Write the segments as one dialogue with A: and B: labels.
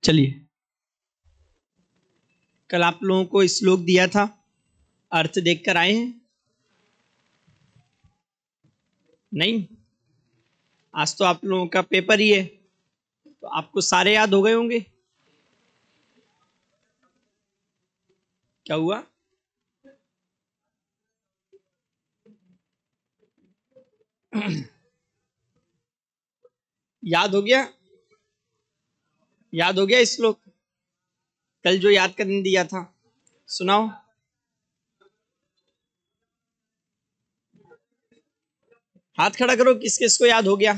A: चलिए, कल आप लोगों को श्लोक दिया था, अर्थ देखकर आए हैं? नहीं, आज तो आप लोगों का पेपर ही है, तो आपको सारे याद हो गए होंगे। क्या हुआ? याद हो गया? याद हो गया श्लोक? कल जो याद करने दिया था, सुनाओ। हाथ खड़ा करो, किस किस को याद हो गया?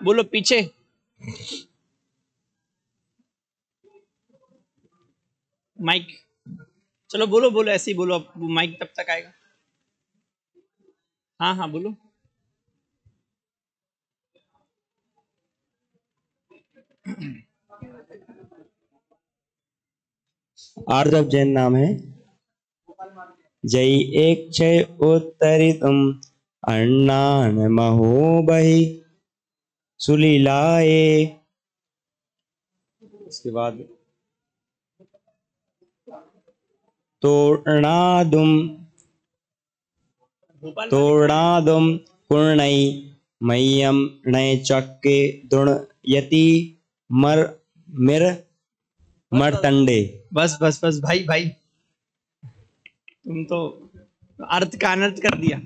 A: बोलो पीछे। माइक, चलो बोलो बोलो, ऐसे ही बोलो, अब माइक तब तक आएगा। हाँ हाँ बोलो।
B: आर्जव जैन नाम है। जय एक क्षय उत्तरी तुम अन्नान महो बही सुलीलाए। उसके बाद तोड़नादुम पूर्णई मह्यम नय चक्के दुर्यति मर मिर मरतंडे।
A: बस बस बस भाई भाई, तुम तो अर्थ का अनर्थ कर दिया।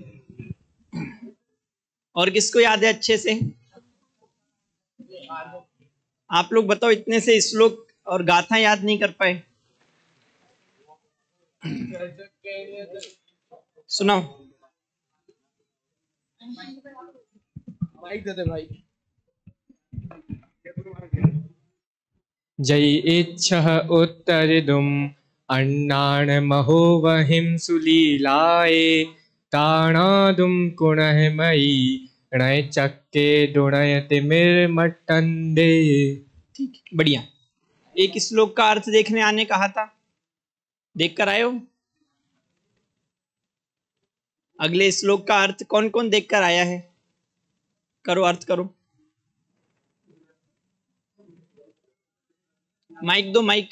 A: और किसको याद है अच्छे से? आप लोग बताओ, इतने से श्लोक और गाथा याद नहीं कर पाए? सुनाओ।
C: माइक दे दे भाई।
D: जय इच्छः उत्तरिदुम अन्नान महोवहिं सुलीलाये ताणादुम कुणहमयी णयचक्के दुणयति मिर्मटंडे।
A: ठीक है, बढ़िया। एक श्लोक का अर्थ देखने आने कहा था, देख कर आए हो? अगले श्लोक का अर्थ कौन कौन देख कर आया है? करो, अर्थ करो। माइक दो, माइक।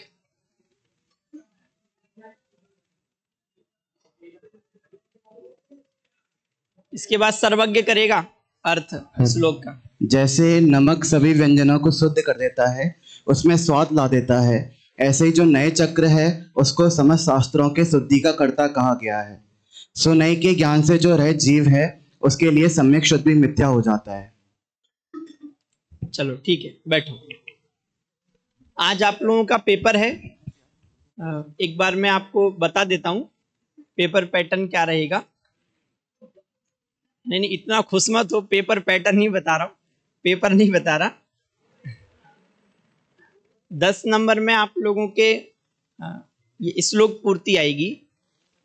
A: इसके बाद सर्वज्ञ करेगा अर्थ श्लोक का।
E: जैसे नमक सभी व्यंजनों को शुद्ध कर देता है, उसमें स्वाद ला देता है, ऐसे ही जो नए चक्र है उसको समस्त शास्त्रों के शुद्धि का कर्ता कहा गया है। सो नए के ज्ञान से जो रहित जीव है उसके लिए सम्यक शुद्ध भी मिथ्या हो जाता है।
A: चलो ठीक है, बैठो। आज आप लोगों का पेपर है। एक बार मैं आपको बता देता हूं पेपर पैटर्न क्या रहेगा। नहीं नहीं, इतना खुश मत हो, पेपर पैटर्न नहीं बता रहा हूं, पेपर नहीं बता रहा। 10 नंबर में आप लोगों के ये श्लोक पूर्ति आएगी।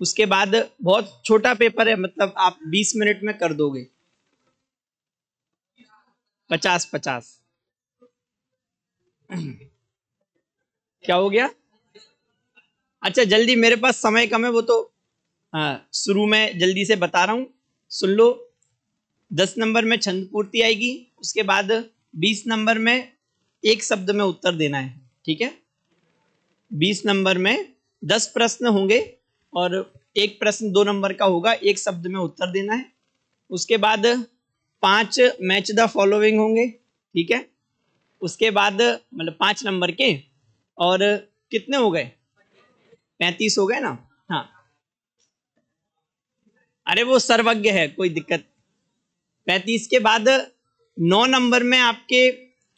A: उसके बाद बहुत छोटा पेपर है, मतलब आप 20 मिनट में कर दोगे। 50-50। क्या हो गया? अच्छा जल्दी, मेरे पास समय कम है, वो तो शुरू में जल्दी से बता रहा हूं, सुन लो। 10 नंबर में छंद पूर्ति आएगी। उसके बाद 20 नंबर में एक शब्द में उत्तर देना है, ठीक है? 20 नंबर में 10 प्रश्न होंगे और एक प्रश्न 2 नंबर का होगा, एक शब्द में उत्तर देना है। उसके बाद 5 मैच द फॉलोइंग होंगे, ठीक है? उसके बाद मतलब 5 नंबर के, और कितने हो गए? 35 हो गए ना? हाँ, अरे वो सर्वज्ञ है, कोई दिक्कत। 35 के बाद 9 नंबर में आपके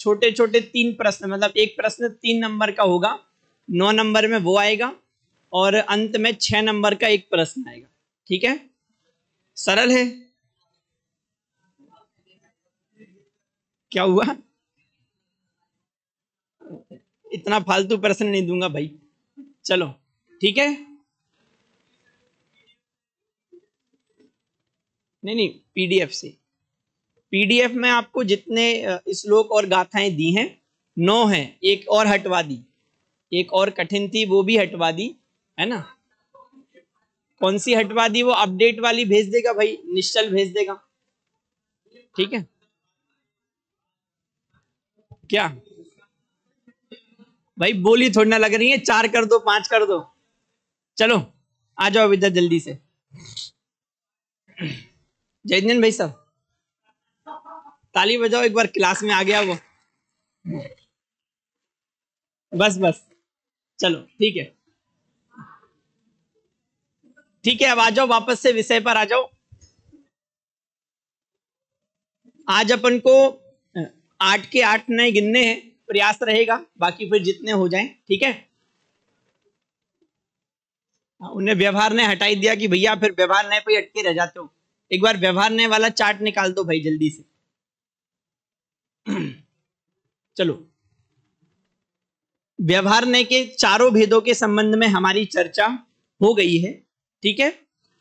A: छोटे छोटे 3 प्रश्न, मतलब एक प्रश्न 3 नंबर का होगा, 9 नंबर में वो आएगा, और अंत में 6 नंबर का एक प्रश्न आएगा, ठीक है? सरल है। क्या हुआ? इतना फालतू प्रश्न नहीं दूंगा भाई। चलो ठीक है। नहीं नहीं, पीडीएफ से। पीडीएफ में आपको जितने श्लोक और गाथाएं दी हैं 9 हैं, एक और हटवा दी, एक और कठिन थी वो भी हटवा दी, है ना? कौन सी हटवा दी? वो अपडेट वाली भेज देगा भाई, निश्चल भेज देगा। ठीक है क्या भाई? बोली थोड़ी ना लग रही है, 4 कर दो 5 कर दो। चलो आ जाओ इधर जल्दी से। जयदीन भाई साहब ताली बजाओ एक बार, क्लास में आ गया वो। बस बस चलो ठीक है ठीक है, अब आ जाओ वापस से विषय पर आ जाओ। आज अपन को 8 के 8 नए गिनने हैं, प्रयास रहेगा, बाकी फिर जितने हो जाएं। ठीक है, उन्हें व्यवहार ने हटाई दिया कि भैया फिर व्यवहार नए पे अटके रह जाते हो। एक बार व्यवहार नए वाला चार्ट निकाल दो भाई जल्दी से। चलो, व्यवहार नए के चारों भेदों के संबंध में हमारी चर्चा हो गई है। ठीक है,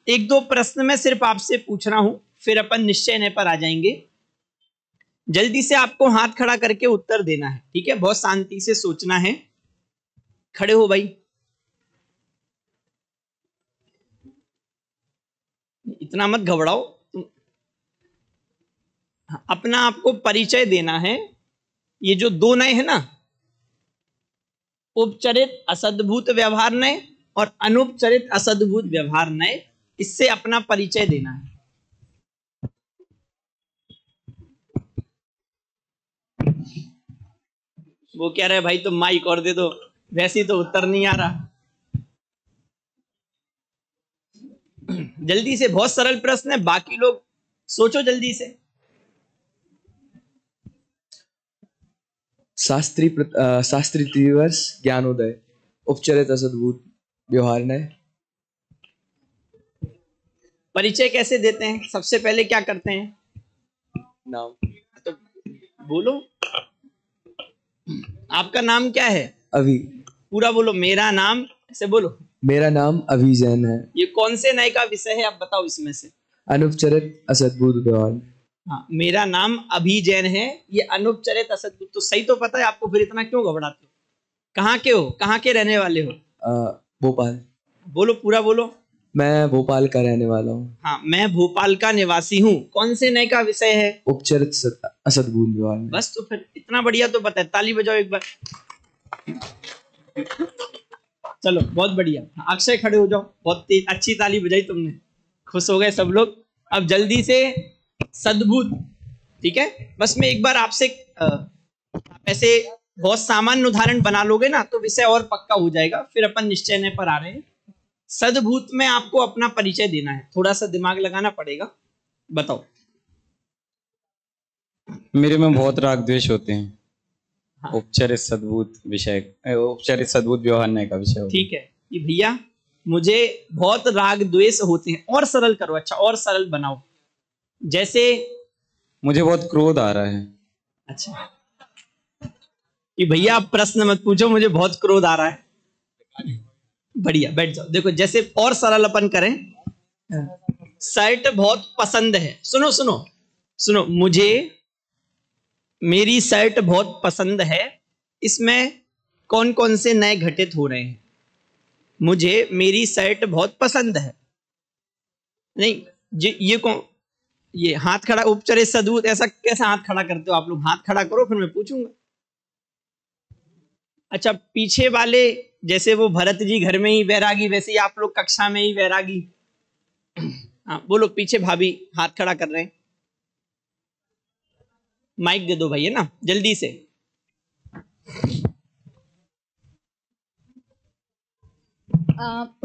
A: 1-2 प्रश्न मैं सिर्फ आपसे पूछ रहा हूं, फिर अपन निश्चय नए पर आ जाएंगे। जल्दी से आपको हाथ खड़ा करके उत्तर देना है। ठीक है, बहुत शांति से सोचना है। खड़े हो भाई, इतना मत घबराओ। अपना आपको परिचय देना है। ये जो 2 नए है ना, उपचरित असद्भूत व्यवहार नए और अनुपचरित असद्भूत व्यवहार नए, इससे अपना परिचय देना है। वो कह रहे भाई तुम माइक और दे दो, वैसे ही तो उत्तर नहीं आ रहा। जल्दी से, बहुत सरल प्रश्न है, बाकी लोग सोचो जल्दी से।
F: शास्त्री त्रिवर्ष ज्ञानोदय, उपचरित असद्भूत व्यवहार नए।
A: परिचय कैसे देते हैं? सबसे पहले क्या करते हैं?
F: नाम
A: तो बोलो, आपका नाम क्या है?
F: अभी।
A: पूरा बोलो, मेरा नाम, ऐसे बोलो।
F: मेरा नाम अभी जैन है।
A: ये कौन से नए का विषय है आप बताओ इसमें से?
F: अनुपचरित असद्भूत व्यवहार।
A: हाँ, मेरा नाम अभी जैन है, ये अनुपचरित असद्भूत। तो सही तो पता है आपको, फिर इतना क्यों घबराते हो? कहाँ के हो, कहाँ के रहने वाले हो?
F: भोपाल।
A: बोलो, पूरा बोलो।
F: मैं भोपाल का रहने वाला हूँ।
A: हाँ, मैं भोपाल का निवासी हूँ। कौन से नए का विषय है?
F: उपचरित असद्भूत व्यवहार।
A: बस, तो फिर इतना बढ़िया तो पता है। ताली बजाओ एक बार। चलो बहुत बढ़िया। अक्षय खड़े हो जाओ, बहुत तेज, अच्छी ताली बजाई तुमने, खुश हो गए सब लोग। अब जल्दी से सद्भूत। ठीक है, बस मैं एक बार आपसे ऐसे बहुत सामान्य उदाहरण बना लोगे ना तो विषय और पक्का हो जाएगा। फिर अपन निश्चय नए पर आ रहे हैं। सद्भूत में आपको अपना परिचय देना है, थोड़ा सा दिमाग लगाना पड़ेगा। बताओ।
B: मेरे में बहुत राग द्वेष होते हैं।
A: हाँ।
B: उपचरित सद्भूत विषय, उपचरित सद्भूत व्यवहार नए का विषय।
A: ठीक है कि भैया मुझे बहुत राग द्वेष होते हैं। और सरल करो, अच्छा और सरल बनाओ। जैसे
B: मुझे बहुत क्रोध आ रहा है।
A: अच्छा कि भैया आप प्रश्न मत पूछो, मुझे बहुत क्रोध आ रहा है। बढ़िया, बैठ जाओ। देखो, जैसे और सरल अपन करें। शर्ट बहुत पसंद है। सुनो सुनो सुनो, मुझे मेरी शर्ट बहुत पसंद है। इसमें कौन कौन से नए घटित हो रहे हैं? मुझे मेरी शर्ट बहुत पसंद है। नहीं, ये कौन? ये हाथ खड़ा, उपचरित सद्भूत, ऐसा कैसा हाथ खड़ा करते हो आप लोग? हाथ खड़ा करो फिर मैं पूछूंगा। अच्छा, पीछे वाले, जैसे वो भरत जी घर में ही वैरागी, वैसे ही आप लोग कक्षा में ही वैरागी। हाँ बोलो, पीछे भाभी हाथ खड़ा कर रहे हैं। माइक दे दो भाई, है ना, जल्दी से।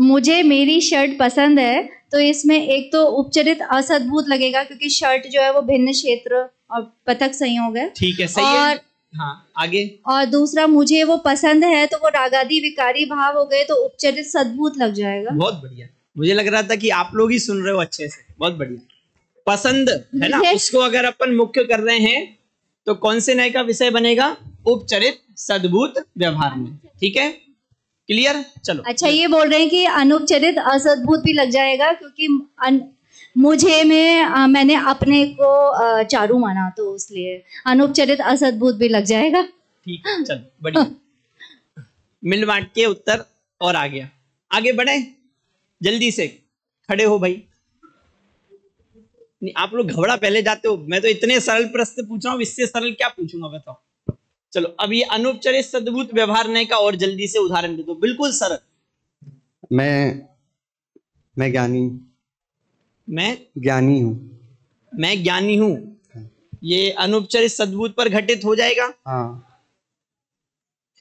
G: मुझे मेरी शर्ट पसंद है, तो इसमें एक तो उपचरित असद्भूत लगेगा क्योंकि शर्ट जो है वो भिन्न क्षेत्र और पृथक संयोग है।
A: ठीक है, सही है। हाँ, आगे।
G: और दूसरा, मुझे वो पसंद है, तो वो रागादि विकारी भाव हो गए, तो उपचरित सद्भूत लग जाएगा।
A: बहुत बढ़िया। मुझे लग रहा था कि आप लोग ही सुन रहे हो अच्छे से। बहुत बढ़िया। पसंद है ना, उसको अगर अपन मुख्य कर रहे हैं तो कौन से नए का विषय बनेगा? उपचरित सद्भूत व्यवहार में। ठीक है, क्लियर? चलो।
G: अच्छा, ये बोल रहे हैं कि अनुपचरित असद्भूत भी लग जाएगा क्योंकि मुझे मैंने अपने को चारू माना, तो इसलिए अनुपचरित असद्भूत भी लग जाएगा।
A: ठीक है, चलो बढ़िया। मिल बांट के उत्तर और आ गया। आगे बढ़े जल्दी से। खड़े हो भाई। नहीं, आप लोग घबरा पहले जाते हो। मैं तो इतने सरल प्रश्न पूछ रहा हूं, इससे सरल क्या पूछूंगा बताओ। चलो अब ये अनुपचरित सद्भूत व्यवहार नहीं का और जल्दी से उदाहरण दे दो, बिल्कुल सरल।
E: मैं ज्ञानी
A: मैं
E: हूँ।
A: मैं ज्ञानी हूं, ये अनुपचरित सद्भूत पर घटित हो जाएगा?
E: हाँ,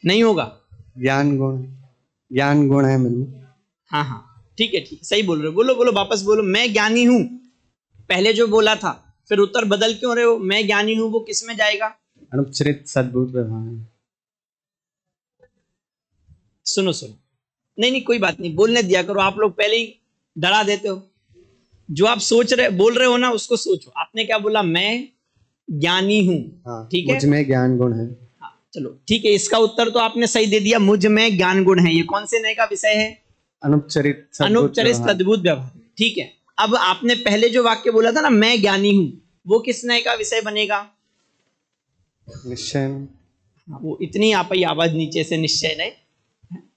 A: नहीं होगा।
E: ज्ञान गुण है मेरे में।
A: हाँ हाँ ठीक है, ठीक, सही बोल रहे हो। बोलो बोलो, वापस बोलो। मैं ज्ञानी हूं, पहले जो बोला था, फिर उत्तर बदल क्यों रहे हो? मैं ज्ञानी हूं वो किस में जाएगा?
E: अनुपचरित सद्भूत व्यवहार।
A: सुनो सुनो, नहीं कोई बात नहीं, बोलने दिया करो। आप लोग पहले ही डरा देते हो। जो आप बोल रहे हो ना, उसको सोचो। आपने क्या बोला? मैं ज्ञानी हूं।
E: हाँ,
A: ठीक है,
E: मुझ में ज्ञान गुण है।
A: हाँ, चलो ठीक है, इसका उत्तर तो आपने सही दे दिया, मुझ में ज्ञान गुण है। ये कौन से नए का विषय है?
E: अनुपचरित
A: सद्भूत व्यवहार। ठीक है, अब आपने पहले जो वाक्य बोला था ना, मैं ज्ञानी हूं, वो किस नए का विषय बनेगा?
E: निश्चय।
A: वो इतनी आप ही आवाज नीचे से, निश्चय नहीं,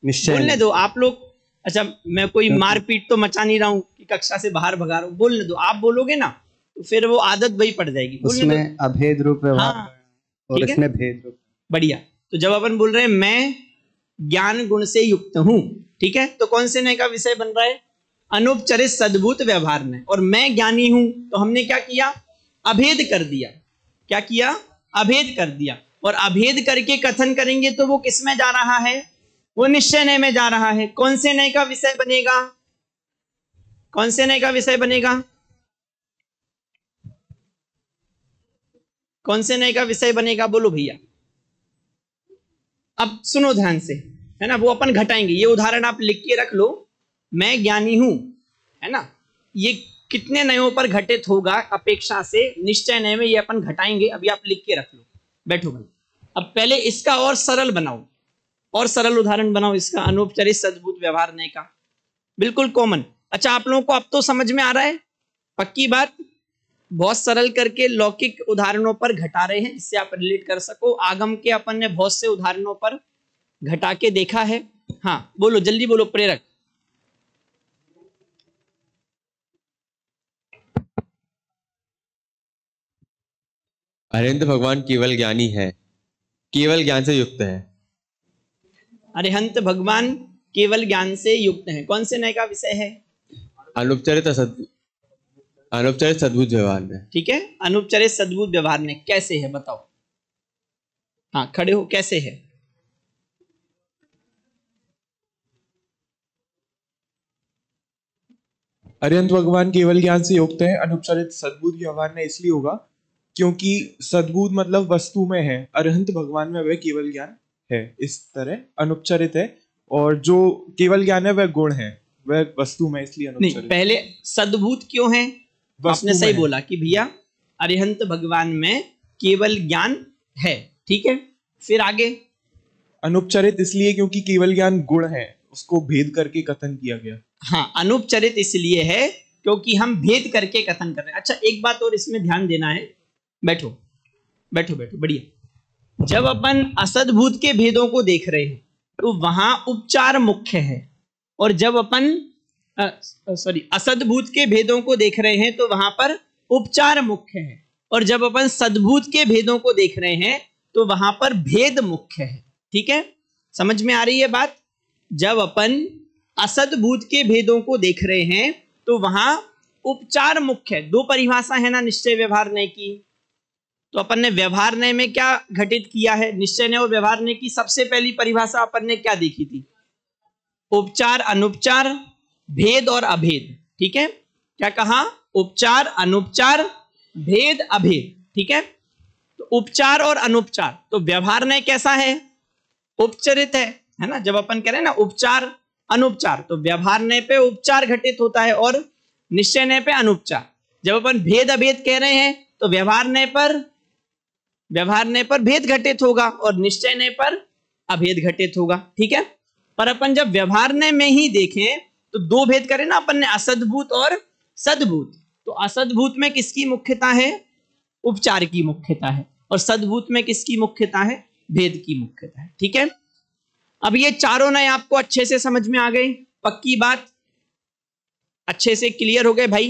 E: निश्चय
A: बोलने दो आप लोग। अच्छा, मैं कोई मारपीट तो मचा नहीं रहा हूँ कि कक्षा से बाहर भगा रहा हूँ। बोलने दो, आप बोलोगे ना तो फिर वो आदत वही पड़ जाएगी।
E: उसमें अभेद रूप व्यवहार।
A: हाँ,
E: और इसमें भेद रूप।
A: बढ़िया। तो जब अपन बोल रहे हैं मैं ज्ञान गुण से युक्त हूं, ठीक है, तो कौन से नए का विषय बन रहा है? अनुपचरित सद्भूत व्यवहार में। और मैं ज्ञानी हूं, तो हमने क्या किया? अभेद कर दिया। क्या किया? अभेद कर दिया। और अभेद करके कथन करेंगे तो वो किस में जा रहा है? वो निश्चय नय में जा रहा है। कौन से नय का विषय बनेगा? कौन से नय का विषय बनेगा? कौन से नय का विषय बनेगा? बोलो भैया। अब सुनो ध्यान से, है ना, वो अपन घटाएंगे। ये उदाहरण आप लिख के रख लो। मैं ज्ञानी हूं, है ना, ये कितने नयों पर घटित होगा अपेक्षा से? निश्चय नय में ये अपन घटाएंगे। अभी आप लिख के रख लो, बैठो भाई। अब पहले इसका और सरल बनाओ, और सरल उदाहरण बनाओ इसका, अनुपचरित सद्भूत व्यवहार नय का, बिल्कुल कॉमन। अच्छा, आप लोगों को अब तो समझ में आ रहा है? पक्की बात? बहुत सरल करके लौकिक उदाहरणों पर घटा रहे हैं, जिससे आप रिलेट कर सको। आगम के अपन ने बहुत से उदाहरणों पर घटा के देखा है। हाँ बोलो, जल्दी बोलो प्रेरक।
H: अरिहंत भगवान केवल ज्ञानी है, केवल ज्ञान से युक्त है।
A: अरिहंत भगवान केवल ज्ञान से युक्त है, कौन से नय का विषय है?
H: अनुपचरित सद्भूत व्यवहार में।
A: ठीक है, अनुपचरित सद्भूत व्यवहार में कैसे है बताओ? हाँ खड़े हो, कैसे है?
I: अरिहंत भगवान केवल ज्ञान से युक्त है। अनुपचरित सद्भूत व्यवहार में इसलिए होगा क्योंकि सद्भूत मतलब वस्तु में है, अरिहंत भगवान में वह केवल ज्ञान है। इस तरह अनुपचरित है, और जो केवल ज्ञान है वह गुण है, वह वस्तु में, इसलिए अनुपचरित।
A: नहीं, पहले सद्भूत क्यों है? आपने सही बोला कि भैया अरिहंत भगवान में केवल ज्ञान है। ठीक है, फिर आगे?
I: अनुपचरित इसलिए क्योंकि केवल ज्ञान गुण है, उसको भेद करके कथन किया गया।
A: हाँ, अनुपचरित इसलिए है क्योंकि हम भेद करके कथन कर रहे हैं। अच्छा, एक बात और इसमें ध्यान देना है। बैठो बैठो बैठो, बढ़िया। जब अपन असद्भूत के भेदों को देख रहे हैं तो वहां उपचार मुख्य है, और जब अपन असद्भूत के भेदों को देख रहे हैं तो वहां पर उपचार मुख्य है, और जब अपन सद्भूत के भेदों को देख रहे हैं तो वहां पर भेद मुख्य है। ठीक है, समझ में आ रही है बात? जब अपन असद्भूत के भेदों को देख रहे हैं तो वहां उपचार मुख्य है। दो परिभाषा है ना निश्चय व्यवहार नय की, तो अपन ने व्यवहार नय में क्या घटित किया है? निश्चय नय और व्यवहार नय की सबसे पहली परिभाषा अपन ने क्या देखी थी? उपचार, अनुपचार, भेद और अभेद। ठीक है, क्या कहा? उपचार, अनुपचार, भेद, अभेद। ठीक है, तो उपचार और अनुपचार, तो व्यवहार नय कैसा है? उपचरित है ना। जब अपन कह रहे हैं ना उपचार अनुपचार, तो व्यवहार नय पे उपचार घटित होता है और निश्चय नय पे अनुपचार। जब अपन भेद अभेद कह रहे हैं तो व्यवहार नय पर भेद घटित होगा और निश्चय नय पर अभेद घटित होगा। ठीक है, पर अपन जब व्यवहार नय में ही देखें तो दो भेद करें ना अपन ने, असद्भूत और सद्भूत। तो असद्भूत में किसकी मुख्यता है? उपचार की मुख्यता है, और सद्भूत में किसकी मुख्यता है? भेद की मुख्यता है। ठीक है, अब ये चारों नय आपको अच्छे से समझ में आ गए? पक्की बात? अच्छे से क्लियर हो गए भाई?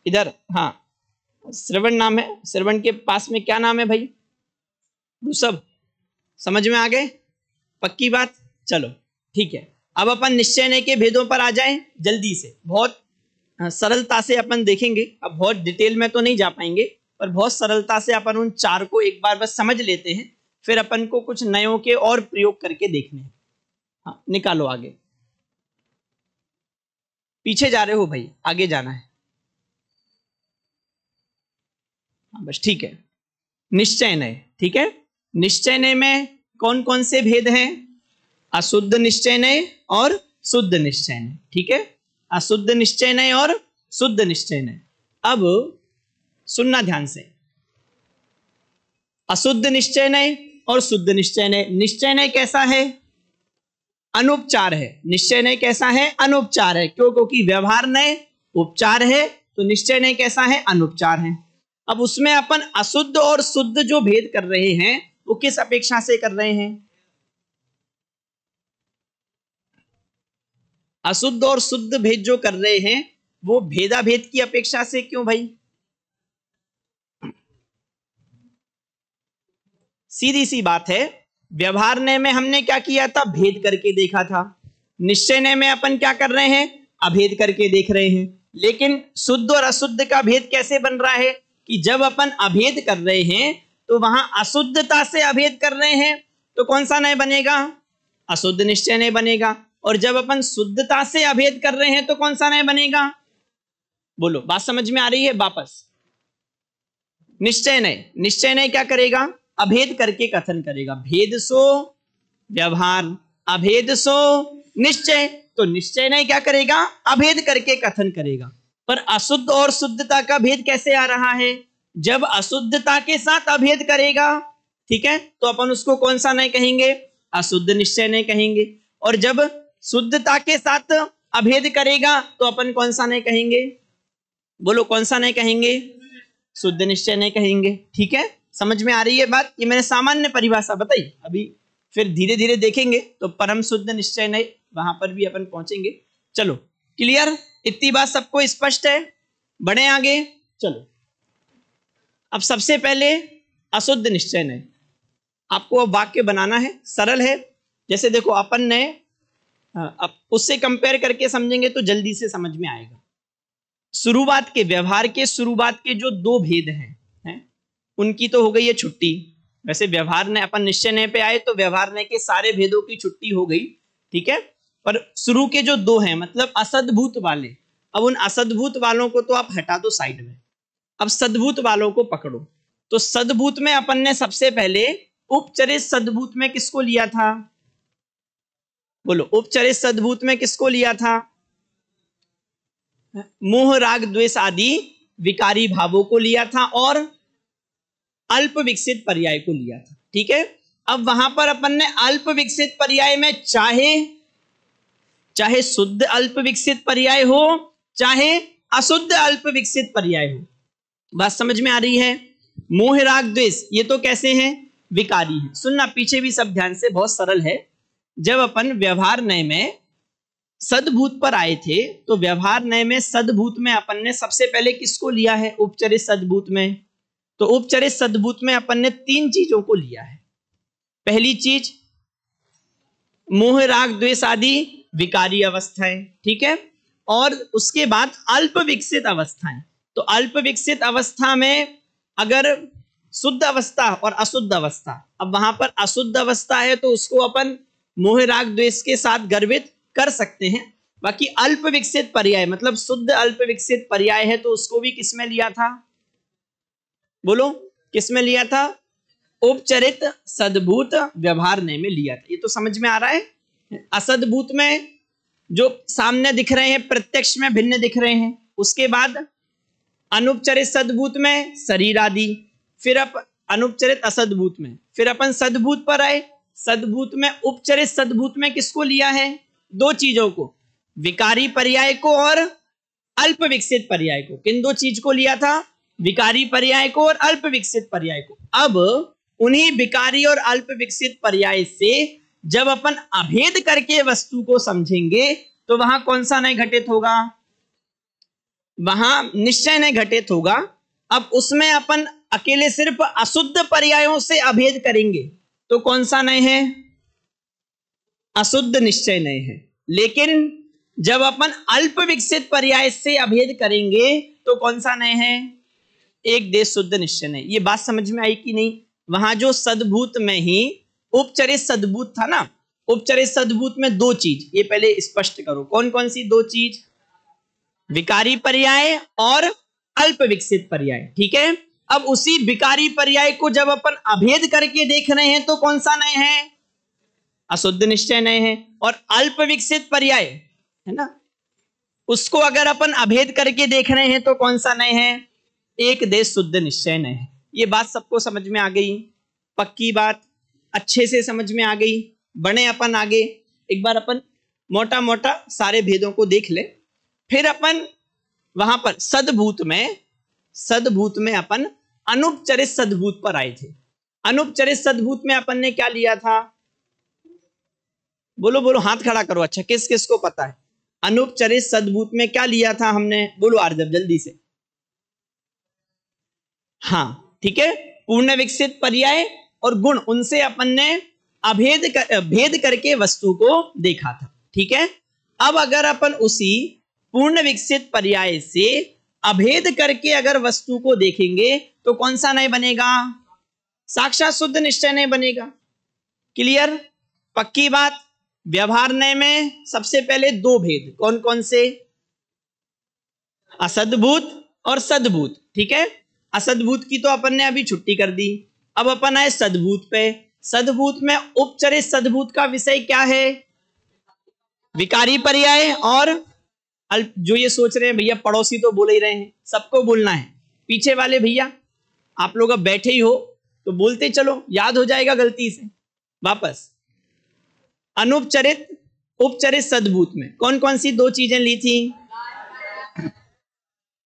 A: इधर, हाँ, श्रवण नाम है, श्रवण के पास में क्या नाम है भाई? ऋषभ। समझ में आ गए? पक्की बात? चलो ठीक है। अब अपन निश्चय नय के भेदों पर आ जाएं जल्दी से, बहुत सरलता से अपन देखेंगे। अब बहुत डिटेल में तो नहीं जा पाएंगे, पर बहुत सरलता से अपन उन चार को एक बार बस समझ लेते हैं, फिर अपन को कुछ नयों के और प्रयोग करके देखने हैं। हाँ, निकालो आगे। पीछे जा रहे हो भाई, आगे जाना है। हाँ बस ठीक है। निश्चय नय, ठीक है। निश्चय नय में कौन कौन से भेद हैं? अशुद्ध निश्चय नय और शुद्ध निश्चय नय, ठीक है। अशुद्ध निश्चय नय और शुद्ध निश्चय नय। अब सुनना ध्यान से, अशुद्ध निश्चय नय और शुद्ध निश्चय नय। निश्चय नय कैसा है? अनुपचार है। निश्चय नय कैसा है? अनुपचार है। क्यों? क्योंकि व्यवहार नय उपचार है, तो निश्चय नय कैसा है? अनुपचार है। अब उसमें अपन अशुद्ध और शुद्ध जो भेद कर रहे हैं वो किस अपेक्षा से कर रहे हैं? अशुद्ध और शुद्ध भेद जो कर रहे हैं वो भेदा भेद की अपेक्षा से। क्यों भाई? सीधी सी बात है। व्यवहार नय में हमने क्या किया था? भेद करके देखा था। निश्चय नय में अपन क्या कर रहे हैं? अभेद करके देख रहे हैं। लेकिन शुद्ध और अशुद्ध का भेद कैसे बन रहा है कि जब अपन अभेद कर रहे हैं तो वहां अशुद्धता से अभेद कर रहे हैं, तो कौन सा नय बनेगा? अशुद्ध निश्चय नय बनेगा। और जब अपन शुद्धता से अभेद कर रहे हैं तो कौन सा नय बनेगा? बोलो, बात समझ में आ रही है? वापस, निश्चय नय। निश्चय नय क्या करेगा? अभेद करके कथन करेगा। भेद सो व्यवहार, अभेद सो निश्चय। तो निश्चय नय क्या करेगा? अभेद करके कथन करेगा। पर अशुद्ध और शुद्धता का भेद कैसे आ रहा है? जब अशुद्धता के साथ अभेद करेगा, ठीक है, तो अपन उसको कौन सा नय कहेंगे? अशुद्ध निश्चय नय कहेंगे। और जब शुद्धता के साथ अभेद करेगा तो अपन कौन सा नय कहेंगे? बोलो, कौन सा नय कहेंगे? शुद्ध निश्चय नय कहेंगे। ठीक है, समझ में आ रही है बात? ये मैंने सामान्य परिभाषा बताई। अभी फिर धीरे धीरे देखेंगे तो परम शुद्ध निश्चय नय, वहां पर भी अपन पहुंचेंगे। चलो, क्लियर? इतनी बात सबको स्पष्ट है? बढ़े आगे। चलो, अब सबसे पहले अशुद्ध निश्चय नय। आपको अब वाक्य बनाना है, सरल है। जैसे देखो, अपन ने अब उससे कंपेयर करके समझेंगे तो जल्दी से समझ में आएगा। शुरुआत के, व्यवहार के शुरुआत के जो दो भेद हैं उनकी तो हो गई है छुट्टी। वैसे व्यवहार ने, अपन निश्चय नय पे आए तो व्यवहार ने के सारे भेदों की छुट्टी हो गई, ठीक है। पर शुरू के जो दो हैं, मतलब असद्भूत वाले, अब उन असद्भूत वालों को तो आप हटा दो साइड में, अब सद्भूत वालों को पकड़ो। तो सद्भूत में अपन ने सबसे पहले उपचरित सद्भूत में किसको लिया था? बोलो, उपचरित सद्भूत में किसको लिया था? मोह राग द्वेष आदि विकारी भावों को लिया था और अल्प विकसित पर्याय को लिया था, ठीक है। अब वहां पर अपन ने अल्प विकसित पर्याय में चाहे शुद्ध अल्प विकसित पर्याय हो, चाहे अशुद्ध अल्प विकसित पर्याय हो। बात समझ में आ रही है? मोह राग द्वेष ये तो कैसे हैं? विकारी है। सुनना पीछे भी सब ध्यान से, बहुत सरल है। जब अपन व्यवहार नय में सद्भूत पर आए थे तो व्यवहार नय में सद्भूत में अपन ने सबसे पहले किसको लिया है? उपचरित सद्भूत में। तो उपचरित सद्भूत में अपन ने तीन चीजों को लिया है। पहली चीज, मोह राग द्वेष आदि विकारी अवस्थाएं, ठीक है। और उसके बाद अल्प विकसित अवस्थाएं। तो अल्प विकसित अवस्था में अगर शुद्ध अवस्था और अशुद्ध अवस्था, अब वहां पर अशुद्ध अवस्था है तो उसको अपन मोह राग द्वेष के साथ गर्भित कर सकते हैं। बाकी अल्प विकसित पर्याय, मतलब शुद्ध अल्प विकसित पर्याय है, तो उसको भी किसमें लिया था? बोलो, किसमें लिया था? उपचरित सद्भूत व्यवहार नय में लिया था। ये तो समझ में आ रहा है? असद्भूत में जो सामने दिख रहे हैं, प्रत्यक्ष में भिन्न दिख रहे हैं। उसके बाद अनुपचरित सद्भूत में शरीर आदि, फिर अनुपचरित असद्भूत में, फिर अपन सद्भूत पर आए। सद्भूत में, उपचरित सद्भूत में किसको लिया है? दो चीजों को, विकारी पर्याय को और अल्प विकसित पर्याय को। किन दो चीज को लिया था? विकारी पर्याय को और अल्प विकसित पर्याय को। अब उन्हीं विकारी और अल्प विकसित पर्याय से जब अपन अभेद करके वस्तु को समझेंगे तो वहां कौन सा नय घटित होगा? वहां निश्चय नहीं घटित होगा। अब उसमें अपन अकेले सिर्फ अशुद्ध पर्यायों से अभेद करेंगे तो कौन सा नय है? अशुद्ध निश्चय नय है। लेकिन जब अपन अल्प विकसित पर्याय से अभेद करेंगे तो कौन सा नय है? एक देश शुद्ध निश्चय नय। ये बात समझ में आई कि नहीं? वहां जो सद्भूत में ही उपचरित सद्भूत था ना, उपचरित सद्भूत में दो चीज, ये पहले स्पष्ट करो, कौन कौन सी दो चीज? विकारी पर्याय और अल्प विकसित पर्याय। ठीक है, अब उसी विकारी पर्याय को जब अपन अभेद करके देख रहे हैं तो कौन सा नय है? अशुद्ध निश्चय नय है। और अल्प विकसित पर्याय है ना, उसको अगर अपन अभेद करके देख रहे हैं तो कौन सा नय है? एक देश शुद्ध निश्चय नय है। ये बात सबको समझ में आ गई? पक्की बात, अच्छे से समझ में आ गई? बढ़े अपन आगे, एक बार अपन मोटा मोटा सारे भेदों को देख ले, फिर अपन वहां पर सद्भूत में अपन अनुपचरित सद्भूत पर आए थे। अनुपचरित सद्भूत में अपन ने क्या लिया था? बोलो बोलो, हाथ खड़ा करो। अच्छा, किस किस को पता है? अनुपचरित सद्भूत में क्या लिया था हमने? बोलो आर्जव जल्दी से। हाँ ठीक है, पूर्ण विकसित पर्याय और गुण, उनसे अपन ने भेद करके वस्तु को देखा था। ठीक है, अब अगर अपन उसी पूर्ण विकसित पर्याय से अभेद करके अगर वस्तु को देखेंगे तो कौन सा नय बनेगा? साक्षात शुद्ध निश्चय नय बनेगा। क्लियर? पक्की बात। व्यवहार नय में सबसे पहले दो भेद, कौन कौन से? असद्भूत और सद्भूत। ठीक है, असद्भूत की तो अपन ने अभी छुट्टी कर दी। अब अपन आए सद्भूत पे। सद्भूत में उपचरित सद्भूत का विषय क्या है? विकारी पर्याय और अल्प। जो ये सोच रहे हैं भैया पड़ोसी तो बोल ही रहे हैं, सबको बोलना है, पीछे वाले भैया आप लोग अब बैठे ही हो तो बोलते चलो, याद हो जाएगा गलती से वापस। अनुपचरित उपचरित सद्भूत में कौन कौन सी दो चीजें ली थी?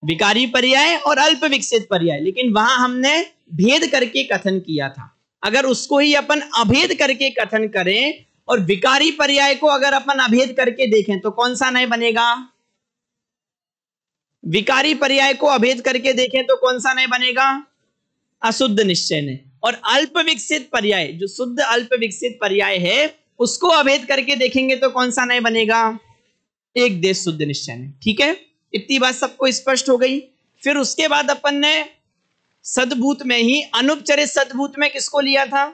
A: विकारी पर्याय और अल्प विकसित पर्याय। लेकिन वहां हमने भेद करके कथन किया था। अगर उसको ही अपन अभेद करके कथन करें और विकारी पर्याय को अगर अपन अभेद करके देखें तो कौन सा नय बनेगा? विकारी पर्याय को अभेद करके देखें तो कौन सा नय बनेगा? अशुद्ध निश्चय नय। और अल्प विकसित पर्याय, जो शुद्ध अल्प विकसित पर्याय है, उसको अभेद करके देखेंगे तो कौन सा नय बनेगा? एक देश शुद्ध निश्चय नय। ठीक है, इतनी बात सबको स्पष्ट हो गई। फिर उसके बाद अपन ने सद्भूत में ही अनुपचरित सद्भूत में किसको लिया था?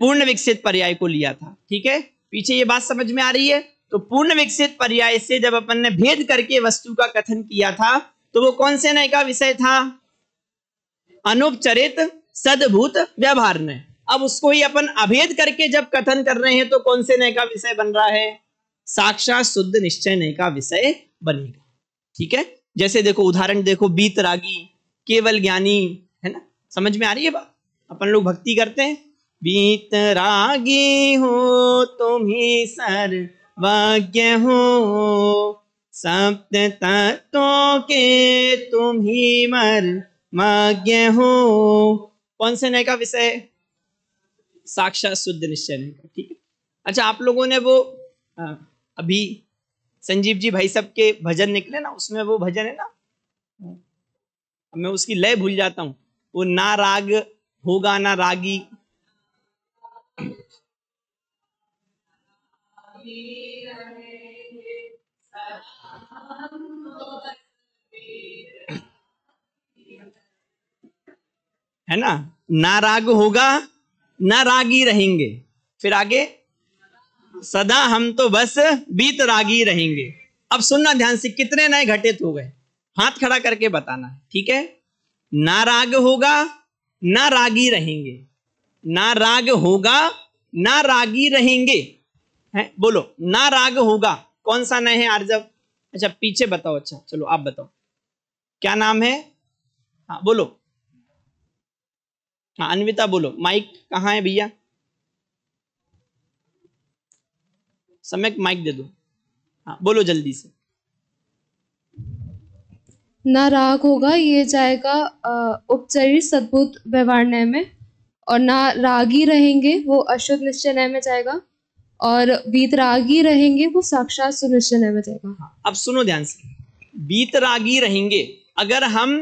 A: पूर्ण विकसित पर्याय को लिया था। ठीक है, पीछे ये बात समझ में आ रही है? तो पूर्ण विकसित पर्याय से जब अपन ने भेद करके वस्तु का कथन किया था तो वो कौन से नय का विषय था? अनुपचरित सद्भूत व्यवहार नय। अब उसको ही अपन अभेद करके जब कथन कर रहे हैं तो कौन से नय का विषय बन रहा है? साक्षात शुद्ध निश्चय नय का विषय बनेगा। ठीक है, जैसे देखो उदाहरण देखो, बीतरागी केवल ज्ञानी, है ना? समझ में आ रही है बात? अपन लोग भक्ति करते हैं, बीतरागी हो तुम ही सर्वज्ञ हो, सप्त तत्वों के तुम ही मर्मज्ञ हो। कौन से नय का विषय? साक्षात शुद्ध निश्चय नय का। ठीक है, अच्छा आप लोगों ने वो अभी संजीव जी भाई साहब के भजन निकले ना, उसमें वो भजन है ना, मैं उसकी लय भूल जाता हूं, वो ना राग होगा ना रागी, है ना? ना राग होगा ना रागी रहेंगे। फिर आगे सदा हम तो बस बीत रागी रहेंगे। अब सुनना ध्यान से, कितने नए घटित हो गए? हाथ खड़ा करके बताना है। ठीक है, ना राग होगा ना रागी रहेंगे, ना राग होगा ना रागी रहेंगे, है? बोलो, ना राग होगा कौन सा नय है आर्जव? अच्छा पीछे बताओ। अच्छा चलो आप बताओ क्या नाम है? हाँ बोलो। हाँ अन्विता बोलो। माइक कहाँ है भैया? सम्यक माइक दे दो। हाँ बोलो जल्दी से।
J: ना राग होगा ये जाएगा उपचरित सद्भूत व्यवहार नय में, और ना रागी रहेंगे वो अशुद्ध निश्चय नय में जाएगा, और बीतरागी रहेंगे वो साक्षात सुनिश्चय नय में जाएगा।
A: अब सुनो ध्यान से, वीतरागी रहेंगे। अगर हम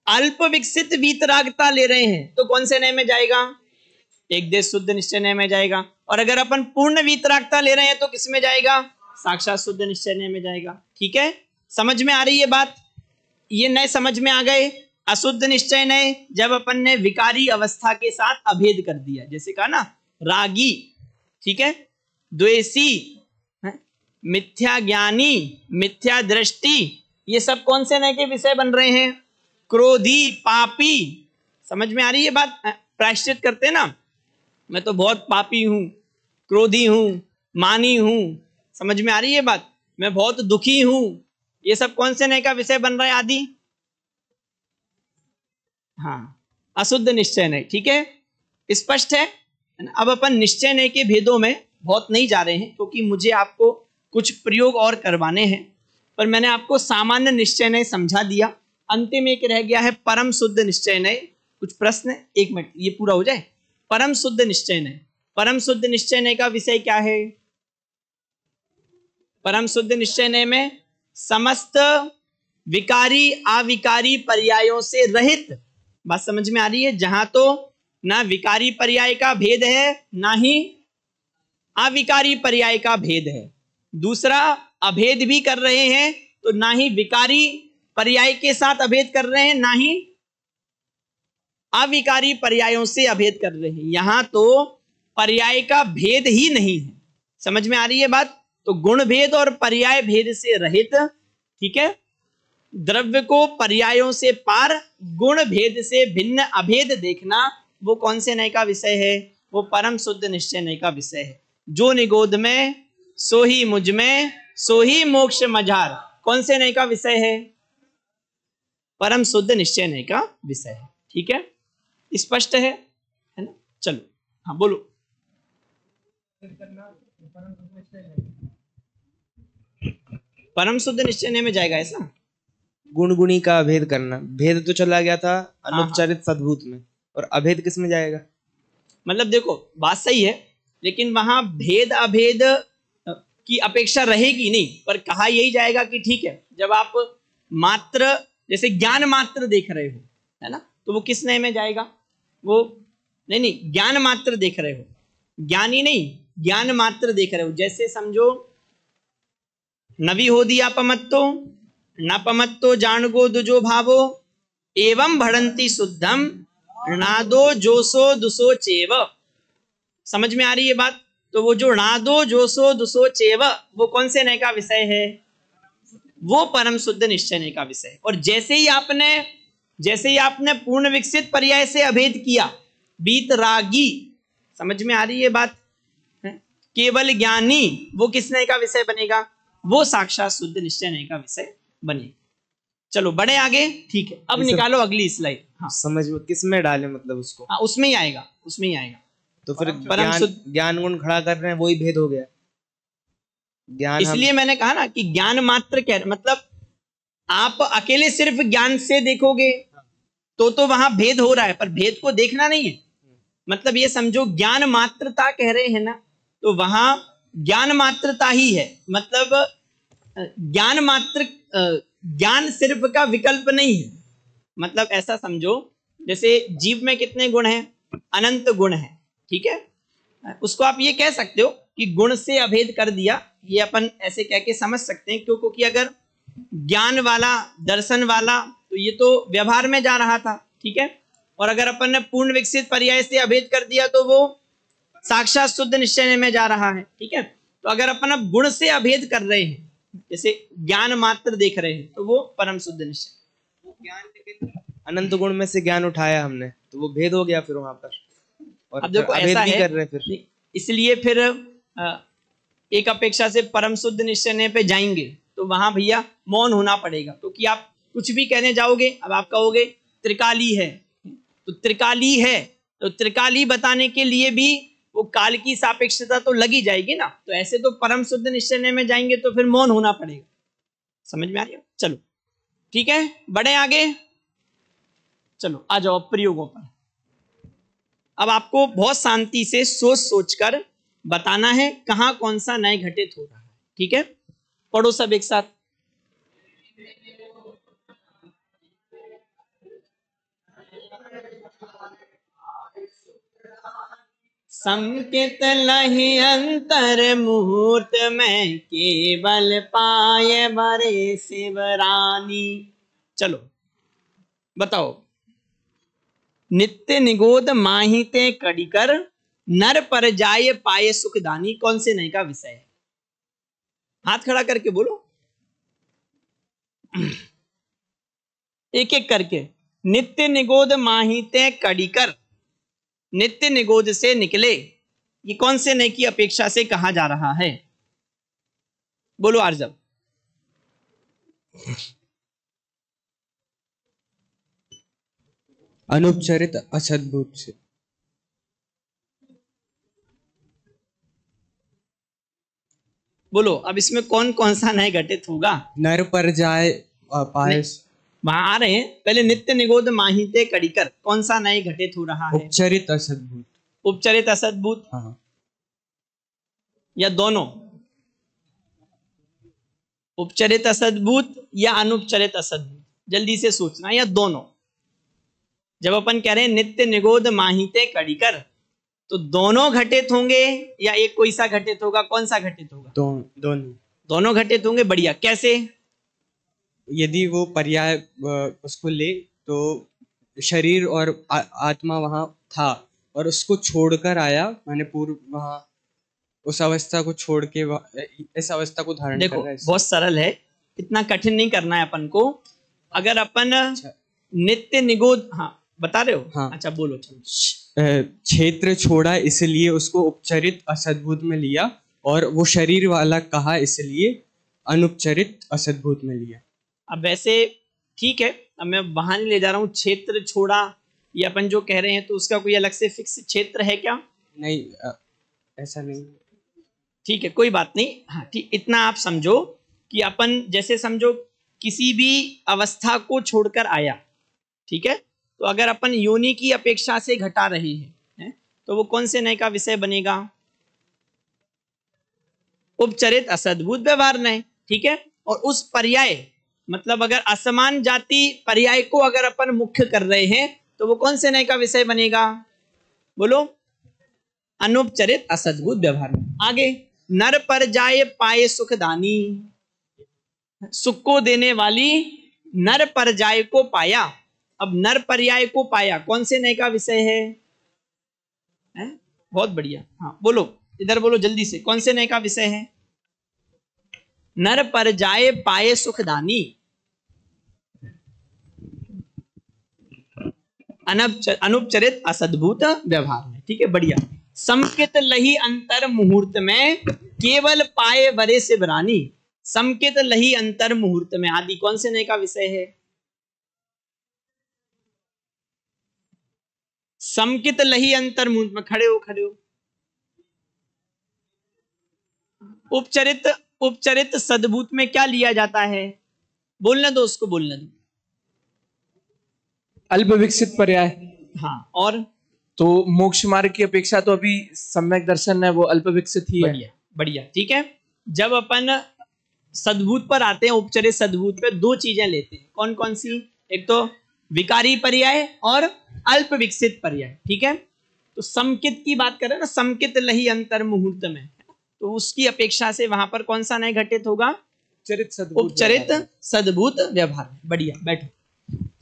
A: अल्प विकसित वीतरागता ले रहे हैं तो कौन से नय में जाएगा? एक देश शुद्ध निश्चय नय में जाएगा। और अगर अपन पूर्ण वीतरागता ले रहे हैं तो किस में जाएगा? साक्षात शुद्ध निश्चय नय में जाएगा। ठीक है, समझ में आ रही है बात? ये नय समझ में आ गए। अशुद्ध निश्चय नय जब अपन ने विकारी अवस्था के साथ अभेद कर दिया, जैसे कहा ना रागी, ठीक है, द्वेषी, मिथ्या ज्ञानी, मिथ्या दृष्टि, ये सब कौन से नय के विषय बन रहे हैं? क्रोधी, पापी। समझ में आ रही है बात? प्रायश्चित करते हैं ना, मैं तो बहुत पापी हूं, क्रोधी हूं, मानी हूं। समझ में आ रही है बात? मैं बहुत दुखी हूं। ये सब कौन से नय का विषय बन रहा है आदि? हाँ, अशुद्ध निश्चय नय। ठीक है, स्पष्ट है। अब अपन निश्चय नय के भेदों में बहुत नहीं जा रहे हैं क्योंकि मुझे आपको कुछ प्रयोग और करवाने हैं, पर मैंने आपको सामान्य निश्चय नय समझा दिया। अंतिम एक रह गया है परम शुद्ध निश्चय नय। कुछ प्रश्न? एक मिनट, ये पूरा हो जाए। परम शुद्ध निश्चय नय, परम शुद्ध निश्चय नय का विषय क्या है? परम शुद्ध निश्चय नय में समस्त विकारी अविकारी पर्यायों से रहित। बात समझ में आ रही है? जहां तो ना विकारी पर्याय का भेद है ना ही अविकारी पर्याय का भेद है। दूसरा, अभेद भी कर रहे हैं तो ना ही विकारी पर्याय के साथ अभेद कर रहे हैं ना ही अविकारी पर्यायों से अभेद कर रहे हैं। यहां तो पर्याय का भेद ही नहीं है। समझ में आ रही है बात? तो गुण भेद और पर्याय भेद से रहित, ठीक है, द्रव्य को पर्यायों से पार गुण भेद से भिन्न अभेद देखना, वो कौन से नय का विषय है? वो परम शुद्ध निश्चय नय का विषय है। जो निगोद में सो ही मुझ में सो ही मोक्ष मझार, कौन से नय का विषय है? परम शुद्ध निश्चय नय का विषय है। ठीक है, स्पष्ट है ना? चलो, हाँ बोलो। परम शुद्ध निश्चय नय में जाएगा ऐसा?
F: गुण गुणी का अभेद करना। भेद तो चला गया था अनुपचारित सद्भूत में, और अभेद किस में जाएगा?
A: मतलब देखो, बात सही है, लेकिन वहां भेद अभेद की अपेक्षा रहेगी नहीं, पर कहा यही जाएगा कि ठीक है, जब आप मात्र जैसे ज्ञान मात्र देख रहे हो, है ना, तो वो किस नय में जाएगा? वो नहीं, ज्ञान मात्र देख रहे हो, ज्ञानी नहीं, ज्ञान मात्र देख रहे हो। जैसे समझो, नवी हो दिया पमत्तो न पमत्तो जाणगो दुजो भावो एवं भड़ंती शुद्धम ऋणादो जोसो दुसो चेव। समझ में आ रही है बात? तो वो जो ऋणादो जोसो दुसो चेव, वो कौन से नय का विषय है? वो परम शुद्ध निश्चय नय का विषय है। और जैसे ही आपने पूर्ण विकसित पर्याय से अभेद किया, वीतरागी, समझ में आ रही है बात? केवल ज्ञानी, वो किस नय का विषय बनेगा? वो साक्षात शुद्ध निश्चय नय का विषय बनेगा। चलो बढ़े आगे। ठीक है, अब निकालो अगली स्लाइड। हाँ,
F: समझ में किस में डाले मतलब उसको?
A: हाँ, उसमें ही आएगा, उसमें ही आएगा।
F: तो फिर ज्ञान गुण खड़ा कर रहे हैं, वही भेद हो गया। ज्ञान
A: इसलिए मैंने कहा ना कि ज्ञान मात्र क्या, मतलब आप अकेले सिर्फ ज्ञान से देखोगे तो वहां भेद हो रहा है, पर भेद को देखना नहीं है। मतलब ये समझो, ज्ञान मात्रता कह रहे हैं ना, तो वहां ज्ञान मात्रता ही है। मतलब ज्ञान मात्र, ज्ञान सिर्फ का विकल्प नहीं है। मतलब ऐसा समझो, जैसे जीव में कितने गुण हैं? अनंत गुण हैं। ठीक है, उसको आप ये कह सकते हो कि गुण से अभेद कर दिया, ये अपन ऐसे कह के समझ सकते हैं। क्योंकि अगर ज्ञान वाला, दर्शन वाला, तो ये तो व्यवहार में जा रहा था। ठीक है, और अगर अपन ने पूर्ण विकसित पर्याय से अभेद कर दिया तो वो साक्षात शुद्ध निश्चय में जा रहा है। ठीक है, तो अगर अपन अब गुण से अभेद कर रहे हैं, जैसे ज्ञान मात्र देख रहे हैं, तो वो परम शुद्ध निश्चय।
F: ज्ञान, अनंत गुण में से ज्ञान उठाया हमने, तो वो भेद हो गया फिर वहां पर। और
A: अब देखो ऐसा है,
F: कर रहे फिर,
A: इसलिए फिर एक अपेक्षा से परम शुद्ध निश्चय पे जाएंगे तो वहां भैया मौन होना पड़ेगा, क्योंकि आप कुछ भी कहने जाओगे, अब आप कहोगे त्रिकाली है, तो त्रिकाली है, तो त्रिकाली बताने के लिए भी वो काल की सापेक्षता तो लगी जाएगी ना। तो ऐसे तो परम शुद्ध निश्चय में जाएंगे तो फिर मौन होना पड़ेगा। समझ में आ रही है? चलो ठीक है, बढ़े आगे। चलो आ जाओ प्रयोगों पर। अब आपको बहुत शांति से सोच सोचकर बताना है कहां कौन सा नय घटित हो रहा है। ठीक है, पढ़ो सब एक साथ। संकित लही अंतर मुहूर्त में, केवल पाए बरे शिवरानी। चलो बताओ, नित्य निगोद माहिते कड़ीकर, नर पर जाए पाए सुखदानी, कौन से नए का विषय है? हाथ खड़ा करके बोलो, एक एक करके। नित्य निगोद माहिते कड़ीकर, नित्य निगोद से निकले, ये कौन से नए की अपेक्षा से कहा जा रहा है? बोलो आर्जव।
F: अनुपचरित असद्भुत से।
A: बोलो अब इसमें कौन कौन सा नए घटित होगा?
F: नर पर जाए पाए,
A: वहां आ रहे हैं। पहले नित्य निगोद माहिते कड़ीकर, कौन सा नए घटित हो रहा है?
F: उपचरित असद्भुत।
A: उपचरित असद्भुत,
F: हाँ,
A: या दोनों? उपचरित असद्भुत या अनुपचरित असद्भुत? जल्दी से सोचना, या दोनों? जब अपन कह रहे हैं नित्य निगोद माहिते कड़ीकर, तो दोनों घटित होंगे या एक कोई सा घटित होगा? कौन सा घटित होगा?
F: दोनों।
A: दोनों घटित होंगे। बढ़िया, कैसे?
F: यदि वो पर्याय उसको ले तो शरीर और आत्मा वहां था और उसको छोड़कर आया, माने पूर्व वहां उस अवस्था को छोड़ के इस अवस्था को धारण कर रहा है।
A: बहुत सरल है, इतना कठिन नहीं करना है अपन को। अगर अपन नित्य निगोद, हाँ बता रहे हो?
F: हाँ।
A: अच्छा बोलो।
F: क्षेत्र छोड़ा इसलिए उसको उपचरित असद्भुत में लिया, और वो शरीर वाला कहा इसलिए अनुपचरित असद्भुत में लिया।
A: अब वैसे ठीक है, अब मैं वहां नहीं ले जा रहा हूँ। क्षेत्र छोड़ा ये अपन जो कह रहे हैं, तो उसका कोई अलग से फिक्स क्षेत्र है क्या?
F: नहीं, ऐसा नहीं।
A: ठीक है, कोई बात नहीं। हाँ ठीक, इतना आप समझो कि अपन जैसे समझो किसी भी अवस्था को छोड़कर आया, ठीक है? तो अगर अपन योनि की अपेक्षा से घटा रहे हैं, तो वो कौन से नए का विषय बनेगा? उपचरित असद्भुत व्यवहार नए, ठीक है? और उस पर्याय, मतलब अगर असमान जाति पर्याय को अगर अपन मुख्य कर रहे हैं, तो वो कौन से नए का विषय बनेगा? बोलो, अनुपचरित असद्भुत व्यवहार। आगे, नर पर जाए पाए सुखदानी, सुख को देने वाली नर पर जाए को पाया। अब नर पर्याय को पाया, कौन से नए का विषय है? बहुत बढ़िया, हाँ बोलो, इधर बोलो जल्दी से, कौन से नए का विषय है? नर पर जाए पाए सुखदानी, अनुपचरित असद्भुत व्यवहार में, ठीक है? बढ़िया। समकित लही अंतर मुहूर्त में, केवल पाए बरे शिवरानी। समकित लही अंतर मुहूर्त में आदि कौन से नए का विषय है? समकित लही अंतर मुहूर्त में, खड़े हो खड़े हो। उपचरित सद्भूत में क्या लिया जाता है? बोलने दो उसको, बोलने दो।
C: अल्प विकसित पर्याय।
A: हाँ, और
C: तो मोक्ष मार्ग की अपेक्षा तो अभी सम्यक दर्शन है वो अल्प विकसित ही है।
A: बढ़िया बढ़िया, ठीक है। जब अपन सद्भूत पर आते हैं, उपचरित सद्भूत पे दो चीजें लेते हैं, कौन कौन सी? एक तो विकारी पर्याय और अल्प विकसित पर्याय, ठीक है? तो समकित की बात करें ना, समकित लही अंतर मुहूर्त में, तो उसकी अपेक्षा से वहां पर कौन सा नए घटित होगा? उपचरित सद्भूत व्यवहार। बढ़िया, बैठो।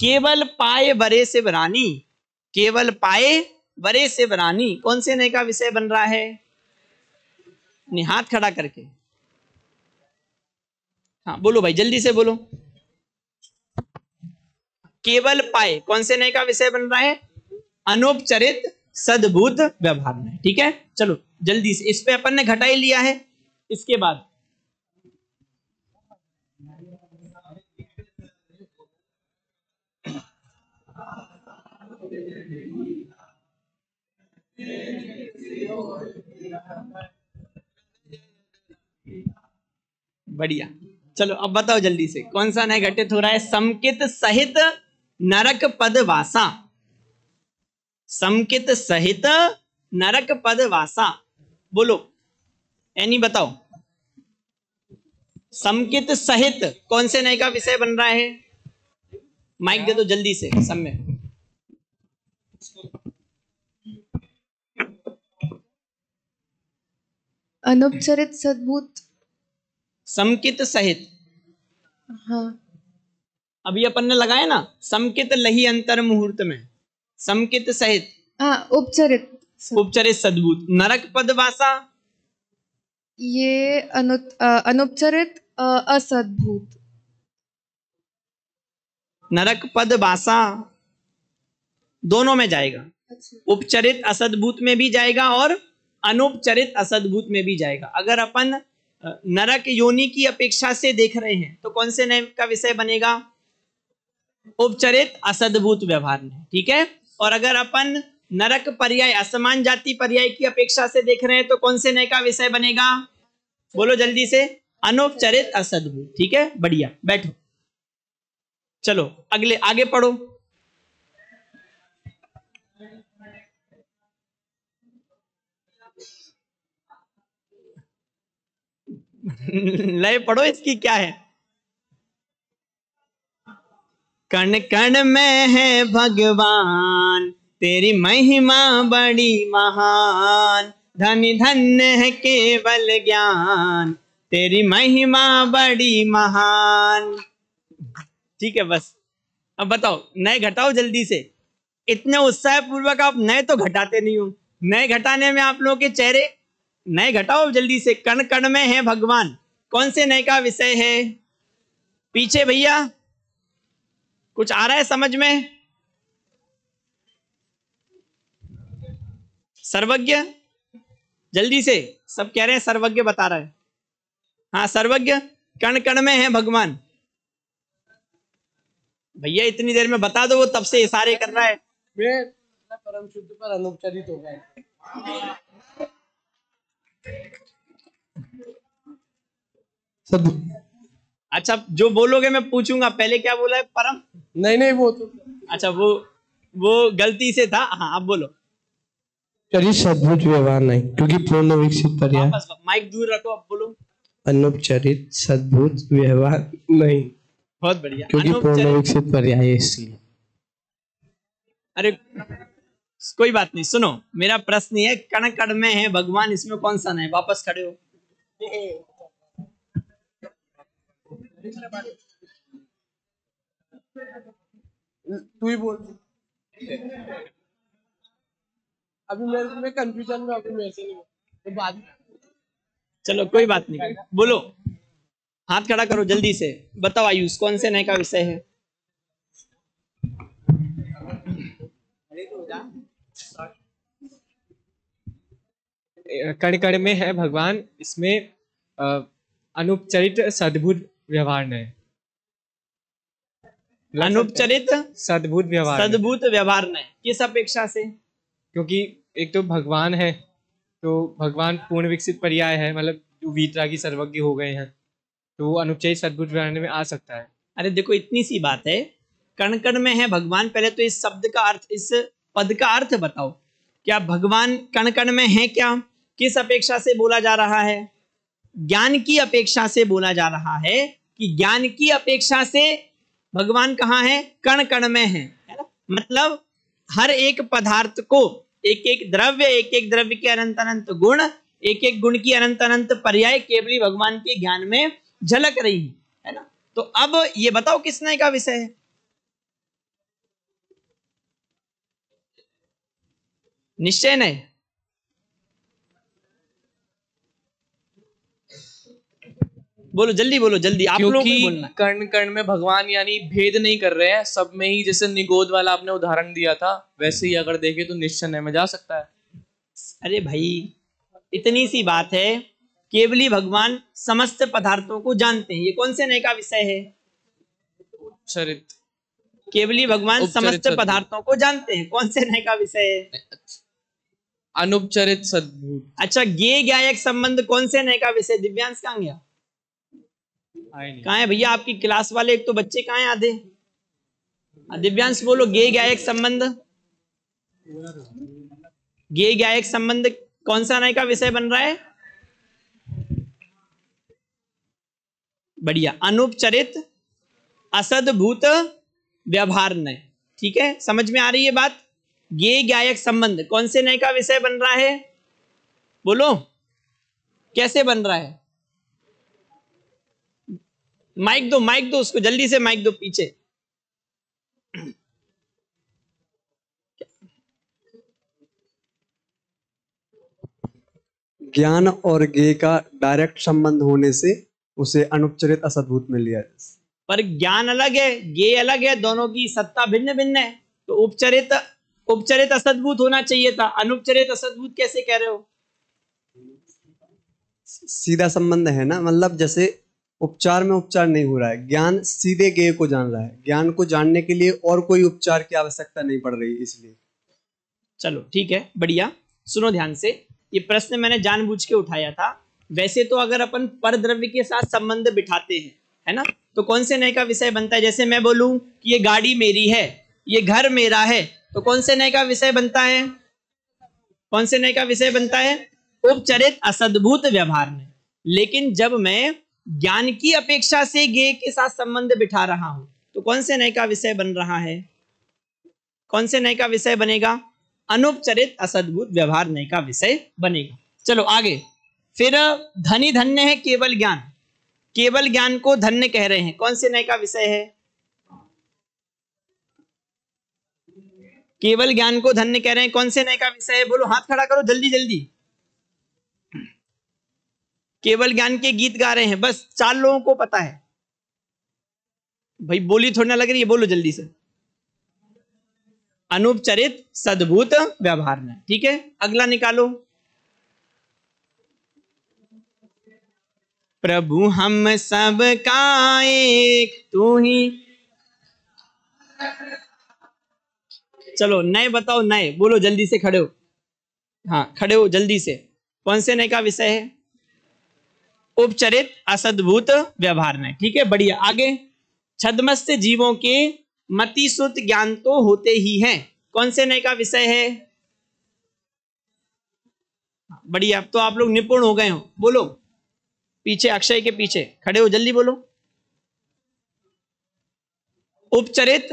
A: केवल पाए बरे शिवरानी, केवल पाए बरे शिवरानी कौन से नए का विषय बन रहा है? हाथ खड़ा करके, हाँ बोलो भाई, जल्दी से बोलो। केवल पाए कौन से नए का विषय बन रहा है? अनुपचरित सद्भूत व्यवहार में, ठीक है? चलो जल्दी से, इस पे अपन ने घटा ही लिया है। इसके बाद बढ़िया, चलो अब बताओ जल्दी से, कौन सा नए घटित हो रहा है? समकित सहित नरक पद वासा, समकित सहित नरक पद वासा। बोलो, यानी बताओ, समकित सहित कौन से नए का विषय बन रहा है? माइक दे दो जल्दी से सब में।
J: अनुपचरित सद्भूत।
A: समकित सहित।
J: हाँ।
A: अभी अपन ने लगाया ना, समकित लही अंतर मुहूर्त में, समकित सहित।
J: हाँ, उपचरित।
A: उपचरित सद्भूत। नरक पद वासा,
J: ये अनुपचरित असद्भूत।
A: नरक पद वासा दोनों में जाएगा। उपचरित असद्भूत में भी जाएगा और अनुपचरित असद्भूत में भी जाएगा। अगर अपन नरक योनि की अपेक्षा से देख रहे हैं तो कौन से नय का विषय बनेगा? उपचरित असद्भूत व्यवहार में, ठीक है। और अगर अपन नरक पर्याय असमान जाति पर्याय की अपेक्षा से देख रहे हैं तो कौन से नय का विषय बनेगा? बोलो जल्दी से। अनुपचरित असद्भूत, ठीक है। बढ़िया, बैठो। चलो अगले, आगे पढ़ो। लय पढ़ो, इसकी क्या है? कण कण में है भगवान, तेरी महिमा बड़ी महान, धनी धन्य है केवल ज्ञान, तेरी महिमा बड़ी महान। ठीक है, बस। अब बताओ, नए घटाओ जल्दी से। इतने उत्साह पूर्वक आप नए तो घटाते नहीं हो। नए घटाने में आप लोगों के चेहरे, नए घटाओ जल्दी से। कण कण में है भगवान, कौन से नए का विषय है? पीछे भैया कुछ आ रहा है समझ में? सर्वज्ञ, जल्दी से। सब कह रहे हैं सर्वज्ञ बता रहा है। हाँ सर्वज्ञ, कण कण में है भगवान। भैया इतनी देर में बता दो, वो तब से इशारे कर रहा है।
C: परम शुद्ध पर अनुपचरित हो गए।
A: अच्छा, जो बोलोगे मैं पूछूंगा। पहले क्या बोला है? परम?
C: नहीं, वो तो
A: अच्छा, वो गलती से था। हाँ अब बोलो।
K: चरित सद्भूत व्यवहार नहीं, क्योंकि पूर्ण विकसित पर्याय।
A: माइक दूर रखो, अब बोलो।
K: अनुपचरित सद्भूत व्यवहार नहीं,
A: बहुत बढ़िया,
K: क्योंकि पूर्ण विकसित पर्याय है, इसलिए।
A: अरे कोई बात नहीं, सुनो। मेरा प्रश्न है, कण कण में है भगवान, इसमें कौन सा नहीं? वापस खड़े हो।
C: तू ही बोल। अभी मेरे में कंफ्यूजन में, अभी मेरे से नहीं तो बाद।
A: चलो कोई बात नहीं, बोलो। हाथ खड़ा करो जल्दी से। बताओ आयुष, कौन से नए का विषय है?
D: कण कण में है भगवान, इसमें अनुपचरित सद्भुत व्यवहार नहीं।
A: अनुपचरित
D: सद्भुत व्यवहार,
A: सद्भुत व्यवहार नहीं। किस अपेक्षा से?
D: क्योंकि एक तो भगवान है, तो भगवान पूर्ण विकसित पर्याय है, मतलब जो वीतरागी सर्वज्ञ हो गए हैं, तो वो अनुपचरित सद्भुत व्यवहार में आ सकता है।
A: अरे देखो, इतनी सी बात है, कण कण में है भगवान। पहले तो इस शब्द का अर्थ, इस पद का अर्थ बताओ। क्या भगवान कण कण में है? क्या किस अपेक्षा से बोला जा रहा है? ज्ञान की अपेक्षा से बोला जा रहा है कि ज्ञान की अपेक्षा से भगवान कहाँ है? कण कण में है ना? मतलब हर एक पदार्थ को, एक एक द्रव्य के अनंत अनंत गुण, एक एक गुण की अनंत अनंत पर्याय केवली भगवान के ज्ञान में झलक रही है ना? तो अब ये बताओ किस नए का विषय है? निश्चय नहीं। बोलो जल्दी, बोलो जल्दी। आप लोग
C: क्योंकि कर्ण कर्ण में भगवान यानी भेद नहीं कर रहे हैं, सब में ही। जैसे निगोद वाला आपने उदाहरण दिया था, वैसे ही अगर देखे तो निश्चय में जा सकता है।
A: अरे भाई, इतनी सी बात है, केवली भगवान समस्त पदार्थों को जानते हैं। ये कौन से नए का विषय है?
C: चरित।
A: केवली भगवान समस्त पदार्थों को जानते हैं, कौन से नए का विषय है?
C: अनुपचरित सद्भूत।
A: अच्छा, ज्ञेय ज्ञायक संबंध कौन से नए का विषय? दिव्यांश कहाँ गया? कहाँ है भैया आपकी क्लास वाले? एक तो बच्चे कहाँ हैं आधे? दिव्यांश बोलो। ज्ञेय ज्ञायक संबंध, ज्ञेय ज्ञायक संबंध कौन सा नए का विषय बन रहा है? बढ़िया, अनुपचरित असद्भूत व्यवहार नय। ठीक है, समझ में आ रही है बात? ज्ञेय ज्ञायक संबंध कौन से नए का विषय बन रहा है? बोलो, कैसे बन रहा है? माइक दो उसको, जल्दी से माइक दो पीछे।
L: ज्ञान और ज्ञेय का डायरेक्ट संबंध होने से उसे अनुपचरित असद्भुत में लिया।
A: पर ज्ञान अलग है, ज्ञेय अलग है, दोनों की सत्ता भिन्न भिन्न है। तो उपचरित असद्भुत होना चाहिए था, अनुपचरित असद्भुत कैसे कह रहे हो?
L: सीधा संबंध है ना, मतलब जैसे उपचार में उपचार नहीं हो रहा है, ज्ञान सीधे ज्ञेय को जान रहा है, ज्ञान को जानने के लिए और कोई उपचार की आवश्यकता नहीं पड़ रही, इसलिए।
A: चलो ठीक है, बढ़िया। सुनो ध्यान से, ये प्रश्न मैंने जानबूझ के उठाया था। वैसे तो अगर अपन पर द्रव्य के साथ संबंध बिठाते हैं, है ना, तो कौन से नए का विषय बनता है? जैसे मैं बोलूं कि ये गाड़ी मेरी है, ये घर मेरा है, तो कौन से नए का विषय बनता है? कौन से नए का विषय बनता है? उपचरित असद्भुत व्यवहार में। लेकिन जब मैं ज्ञान की अपेक्षा से ज्ञेय के साथ संबंध बिठा रहा हूं, तो कौन से नए का विषय बन रहा है? कौन से नए का विषय बनेगा? अनुपचरित असद्भुत व्यवहार नए का विषय बनेगा। चलो आगे। फिर धनी धन्य है केवल ज्ञान, केवल ज्ञान को धन्य कह रहे हैं, कौन से नए का विषय है? केवल ज्ञान को धन्य कह रहे हैं, कौन से नए का विषय है? बोलो, हाथ खड़ा करो जल्दी जल्दी। केवल ज्ञान के गीत गा रहे हैं, बस 4 लोगों को पता है भाई, बोली थोड़ी ना लग रही है, बोलो जल्दी से। अनुपचरित सद्भुत व्यवहार में, ठीक है। अगला निकालो। प्रभु हम सब का एक तू ही। चलो नए बताओ, नए बोलो जल्दी से, खड़े हो। हाँ खड़े हो जल्दी से। कौन से नए का विषय है? उपचरित असद्भुत व्यवहार में, ठीक है, बढ़िया। आगे। छद्मस्त जीवों के मति शुद्ध ज्ञान तो होते ही हैं, कौन से नए का विषय है? बढ़िया, अब तो आप लोग निपुण हो गए हो। बोलो, पीछे अक्षय के पीछे खड़े हो, जल्दी बोलो। उपचरित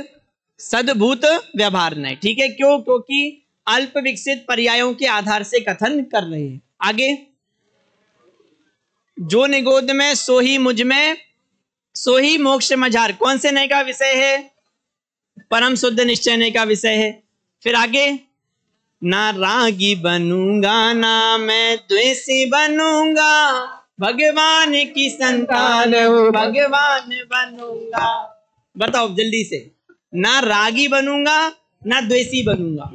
A: सद्भुत व्यवहार नए, ठीक है। क्यों? क्योंकि अल्प विकसित पर्यायों के आधार से कथन कर रहे हैं। आगे। जो निगोद में सो ही मुझ में सो ही मोक्ष मझार, कौन से नए का विषय है? परम शुद्ध निश्चय नए का विषय है। फिर आगे। ना रागी बनूंगा ना मैं द्वेषी बनूंगा, भगवान की संतान हूं भगवान बनूंगा। बताओ जल्दी से। ना रागी बनूंगा ना द्वेषी बनूंगा।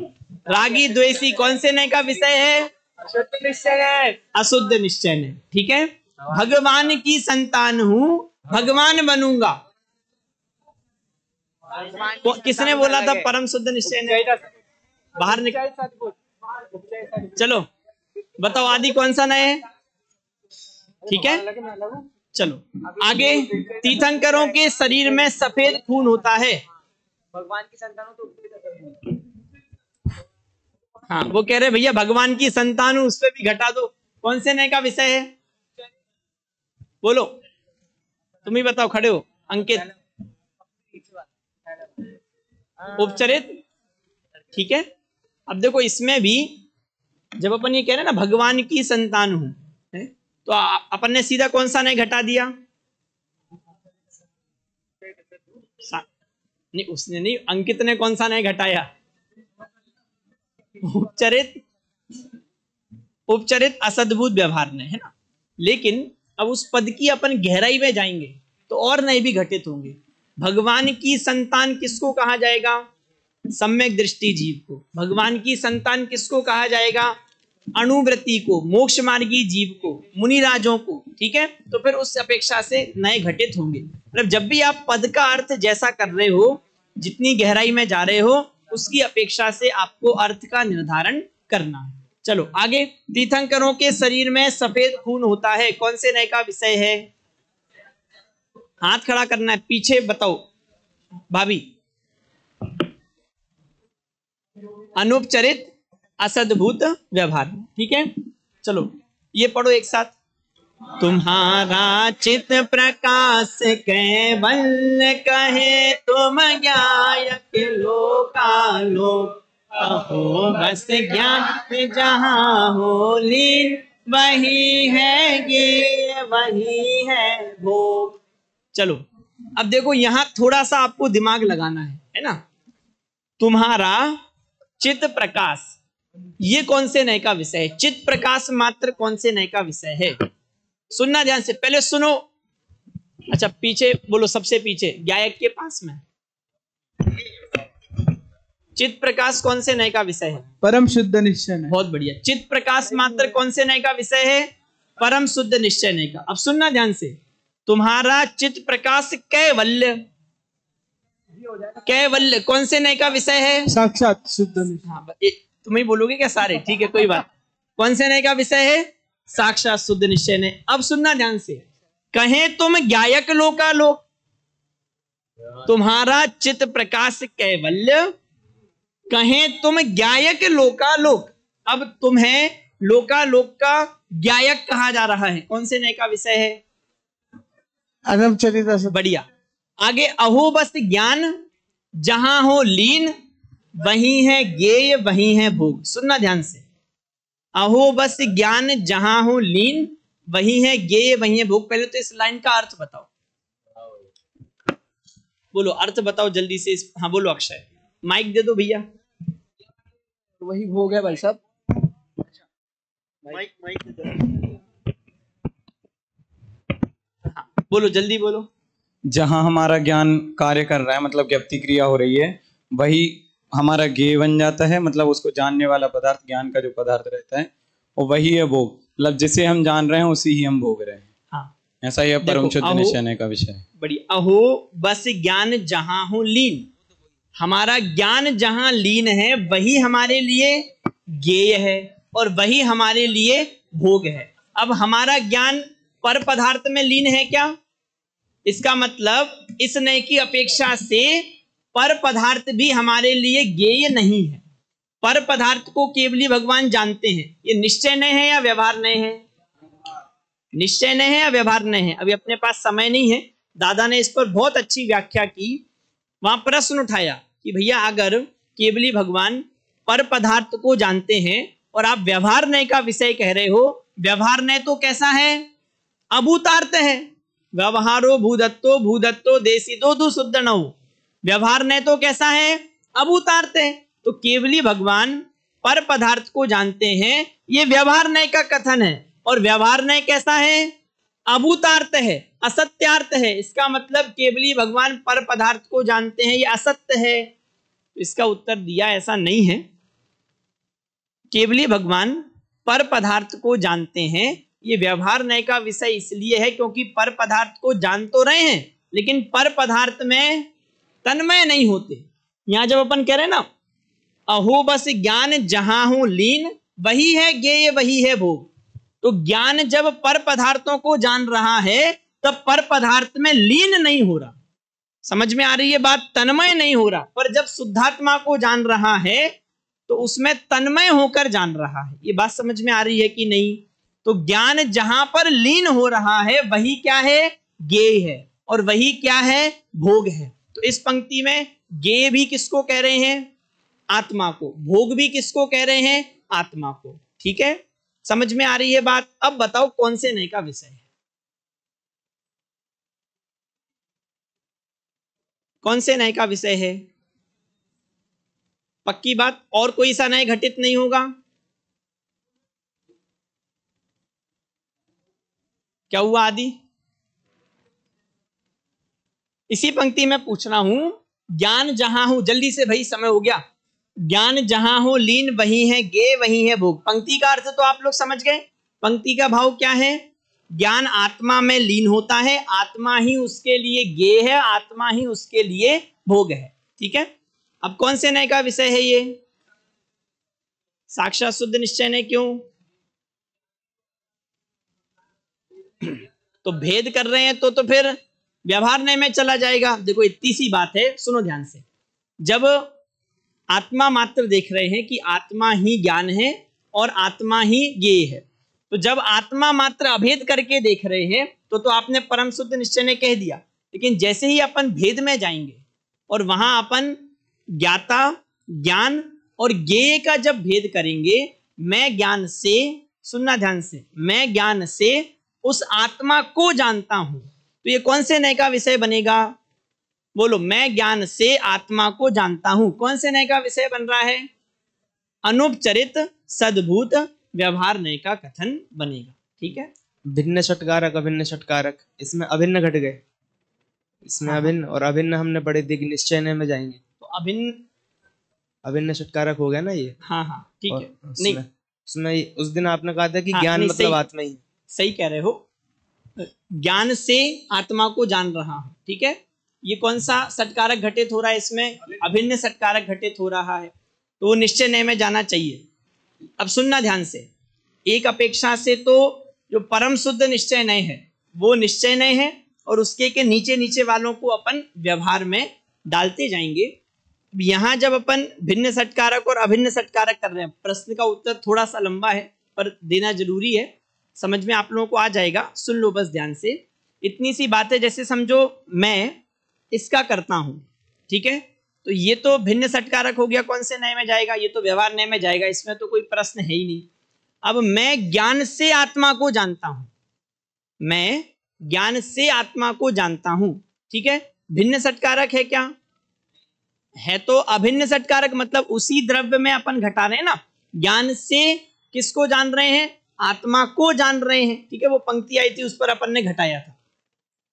A: रागी द्वेषी कौन से नए का विषय है? अशुद्ध निश्चय, अशुद्ध निश्चय ने, ठीक है। भगवान की संतान हूं भगवान बनूंगा। किसने बोला था परम शुद्ध निश्चय ने? बाहर निकल। चलो बताओ आदि कौन सा नए है? ठीक है, चलो आगे। तीर्थंकरों के शरीर में सफेद खून होता है,
C: भगवान की संतान हो तो।
A: हाँ वो कह रहे भैया भगवान की संतान हूं, उस पर भी घटा दो। कौन से नए का विषय है? बोलो, तुम ही बताओ, खड़े हो। अंकित। उपचरित, ठीक है। अब देखो इसमें भी जब अपन ये कह रहे हैं ना भगवान की संतान हूं, तो अपन ने सीधा कौन सा नए घटा दिया? नहीं उसने नहीं, अंकित ने कौन सा नए घटाया? उपचरित असद्भुत व्यवहार ने, है ना। लेकिन अब उस पद की अपन गहराई में जाएंगे तो और नए भी घटित होंगे। भगवान की संतान किसको कहा जाएगा? सम्यक दृष्टि जीव को। भगवान की संतान किसको कहा जाएगा? अणुव्रति को, मोक्ष मार्गी जीव को, मुनिराजों को, ठीक है। तो फिर उस अपेक्षा से नए घटित होंगे। मतलब जब भी आप पद का अर्थ जैसा कर रहे हो, जितनी गहराई में जा रहे हो, उसकी अपेक्षा से आपको अर्थ का निर्धारण करना है। चलो आगे। तीर्थंकरों के शरीर में सफेद खून होता है, कौन से नए का विषय है? हाथ खड़ा करना है, पीछे बताओ भाभी। अनुपचरित असद्भुत व्यवहार, ठीक है। चलो ये पढ़ो एक साथ। तुम्हारा चित प्रकाश कैवल्य कहे, तुम ज्ञायक लोकालोक, कहो बस ज्ञान जहां हो लीन, वही है गेय वही है भोग। चलो अब देखो यहां थोड़ा सा आपको दिमाग लगाना है ना। तुम्हारा चित्त प्रकाश, ये कौन से नए का विषय है? चित्त प्रकाश मात्र कौन से नए का विषय है? सुनना ध्यान से, पहले सुनो। अच्छा पीछे बोलो, सबसे पीछे गायक के पास में। चित्त प्रकाश कौन से नए का विषय है?
M: परम शुद्ध निश्चय नय।
A: बहुत बढ़िया। चित्त प्रकाश मात्र कौन से नए का विषय है? परम शुद्ध निश्चय नय का। अब सुनना ध्यान से, तुम्हारा चित्त प्रकाश कैवल्य, कैवल्य कौन से नए का विषय है?
M: साक्षात शुद्ध निश्चय।
A: हाँ तुम ही बोलोगे क्या सारे? ठीक है कोई बात। कौन से नए का विषय है? साक्षात शुद्ध निश्चय नय। अब सुनना ध्यान से, कहें तुम गायक लोकालोक, तुम्हारा चित्त प्रकाश कैवल्य, कहें तुम गायक लोकालोक। अब तुम्हें लोकालोक का गायक कहा जा रहा है, कौन से नए का विषय है?
M: अनवचरित असद।
A: बढ़िया। आगे अहो बस ज्ञान जहां हो लीन, वही है गेय वही है भोग। सुनना ध्यान से, अहो बस ज्ञान जहां हो लीन, वही है गेय वही है भोग। पहले तो इस लाइन का अर्थ बताओ, बोलो अर्थ बताओ जल्दी से। हाँ बोलो अक्षय, माइक दे दो भैया।
M: वही भोग है भाई साहब।
A: माइक दे दो। हाँ, बोलो जल्दी बोलो।
B: जहाँ हमारा ज्ञान कार्य कर रहा है, मतलब कि प्रतिक्रिया हो रही है, वही हमारा गेय बन जाता है। मतलब उसको जानने वाला पदार्थ, ज्ञान का जो पदार्थ रहता है, और वही है भोग। मतलब जिसे हम जान रहे हैं उसी ही हम भोग रहे हैं।
A: हाँ
B: ऐसा ही है परम शुद्ध निश्चय का विषय।
A: बड़ी अहो बस ज्ञान जहां हो लीन, हमारा ज्ञान जहां लीन है वही हमारे लिए गेय है और वही हमारे लिए भोग है। अब हमारा ज्ञान पर पदार्थ में लीन है क्या? इसका मतलब इस नए की अपेक्षा से पर पदार्थ भी हमारे लिए गेय नहीं है। पर पदार्थ को केवली भगवान जानते हैं। ये निश्चय नय है या व्यवहार नय है? निश्चय नय है या व्यवहार नय है? अभी अपने पास समय नहीं है। दादा ने इस पर बहुत अच्छी व्याख्या की। वहां प्रश्न उठाया कि भैया अगर केवली भगवान पर पदार्थ को जानते हैं और आप व्यवहार नय का विषय कह रहे हो, व्यवहार नय तो कैसा है? अभूतार्थ है। व्यवहारो भूदत्तो देशिदो दु शुद्ध नौ। व्यवहार नय तो कैसा है? अभूतार्थ है। तो केवली भगवान पर पदार्थ को जानते हैं, ये व्यवहार नय का कथन है। और व्यवहार नय कैसा है? अभूतार्थ है, असत्यार्थ है। इसका मतलब केवली भगवान पर पदार्थ को जानते हैं, ये असत्य है। इसका उत्तर दिया ऐसा नहीं है। केवली भगवान पर पदार्थ को जानते हैं, ये व्यवहार नय का विषय इसलिए है क्योंकि पर पदार्थ को जान तो रहे हैं लेकिन पर पदार्थ में तन्मय नहीं होते। यहां जब अपन कह रहे हैं ना, अहो बस ज्ञान जहां हो लीन, वही है गेय वही है भोग। तो ज्ञान जब पर पदार्थों को जान रहा है तब पर पदार्थ में लीन नहीं हो रहा। समझ में आ रही है बात? तन्मय नहीं हो रहा। पर जब शुद्धात्मा को जान रहा है तो उसमें तन्मय होकर जान रहा है। ये बात समझ में आ रही है कि नहीं? तो ज्ञान जहां पर लीन हो रहा है वही क्या है? गेय है। और वही क्या है? भोग है। तो इस पंक्ति में गेय भी किसको कह रहे हैं? आत्मा को। भोग भी किसको कह रहे हैं? आत्मा को। ठीक है, समझ में आ रही है बात? अब बताओ कौन से नए का विषय है? कौन से नए का विषय है? पक्की बात, और कोई सा नए घटित नहीं होगा? क्या हुआ आदि? इसी पंक्ति में पूछ रहा हूं, ज्ञान जहां हो, जल्दी से भाई समय हो गया। ज्ञान जहां हो लीन, वही है गेय वही है भोग। पंक्ति का अर्थ तो आप लोग समझ गए। पंक्ति का भाव क्या है? ज्ञान आत्मा में लीन होता है, आत्मा ही उसके लिए गेय है, आत्मा ही उसके लिए भोग है। ठीक है, अब कौन से नए का विषय है ये? साक्षात शुद्ध निश्चय ने। क्यों? तो भेद कर रहे हैं तो फिर व्यवहार नय में चला जाएगा। देखो इतनी सी बात है, सुनो ध्यान से। जब आत्मा मात्र देख रहे हैं कि आत्मा ही ज्ञान है और आत्मा ही गेय है, तो जब आत्मा मात्र अभेद करके देख रहे हैं तो आपने परम शुद्ध निश्चय ने कह दिया। लेकिन जैसे ही अपन भेद में जाएंगे और वहां अपन ज्ञाता, ज्ञान और गेय का जब भेद करेंगे, मैं ज्ञान से सुनना ध्यान से, मैं ज्ञान से उस आत्मा को जानता हूं, तो ये कौन से नए का विषय बनेगा? बोलो, मैं ज्ञान से आत्मा को जानता हूं, कौन से नए का विषय बन रहा है? अनुपचरित सद्भूत व्यवहार नए का कथन बनेगा। ठीक है,
F: भिन्न षटकारक अभिन्न षटकारक, इसमें अभिन्न घट गए, इसमें अभिन्न और अभिन्न हमने बड़े दिग निश्चय नए में जाएंगे,
A: तो अभिन्न
F: षटकारक हो गया ना ये।
A: हाँ हाँ ठीक है।
F: नहीं, उसमें उस दिन आपने कहा था कि
A: हाँ,
F: ज्ञान मतलब आत्मा ही।
A: सही कह रहे हो, ज्ञान से आत्मा को जान रहा हूं। ठीक है, ये कौन सा षटकारक घटित हो रहा है? इसमें अभिन्न षटकारक घटित हो रहा है, तो वो निश्चय नए में जाना चाहिए। अब सुनना ध्यान से, एक अपेक्षा से तो जो परम शुद्ध निश्चय नए है वो निश्चय नए है, और उसके के नीचे नीचे वालों को अपन व्यवहार में डालते जाएंगे। यहाँ जब अपन भिन्न षटकारक और अभिन्न षटकारक कर रहे हैं, प्रश्न का उत्तर थोड़ा सा लंबा है पर देना जरूरी है, समझ में आप लोगों को आ जाएगा। सुन लो बस ध्यान से, इतनी सी बात है, जैसे समझो मैं इसका करता हूं, ठीक है, तो ये तो भिन्न षटकारक हो गया, कौन से नए में जाएगा? ये तो व्यवहार नए में जाएगा, इसमें तो कोई प्रश्न है ही नहीं। अब मैं ज्ञान से आत्मा को जानता हूं, मैं ज्ञान से आत्मा को जानता हूं, ठीक है, भिन्न षटकारक है क्या? है तो अभिन्न षटकारक, मतलब उसी द्रव्य में अपन घटा रहे हैं ना, ज्ञान से किसको जान रहे हैं? आत्मा को जान रहे हैं। ठीक है, वो पंक्ति आई थी उस पर अपन ने घटाया था।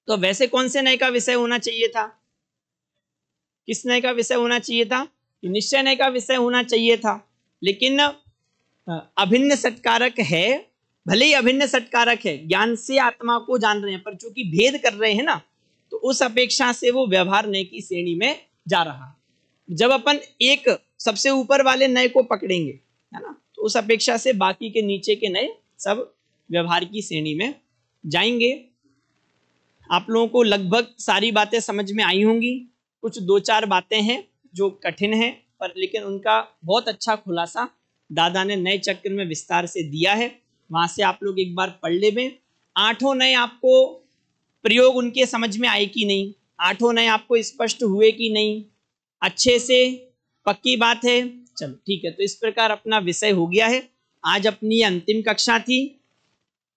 A: तो वैसे कौन से नए का विषय होना चाहिए था? किस नए का विषय होना चाहिए था? निश्चय नए का विषय होना चाहिए था, लेकिन अभिन्न षटकारक है, भले ही अभिन्न षटकारक है, ज्ञान से आत्मा को जान रहे हैं, पर चूंकि भेद कर रहे हैं ना, तो उस अपेक्षा से वो व्यवहार नए की श्रेणी में जा रहा है। जब अपन एक सबसे ऊपर वाले नए को पकड़ेंगे, है ना, तो उस अपेक्षा से बाकी के नीचे के नए सब व्यवहार की श्रेणी में जाएंगे। आप लोगों को लगभग सारी बातें समझ में आई होंगी। कुछ दो चार बातें हैं जो कठिन हैं, पर लेकिन उनका बहुत अच्छा खुलासा दादा ने नए चक्र में विस्तार से दिया है, वहां से आप लोग एक बार पढ़ ले में। आठों नए आपको प्रयोग उनके समझ में आए कि नहीं? आठों नए आपको स्पष्ट हुए कि नहीं? अच्छे से पक्की बात है? चलो ठीक है, तो इस प्रकार अपना विषय हो गया है। आज अपनी अंतिम कक्षा थी।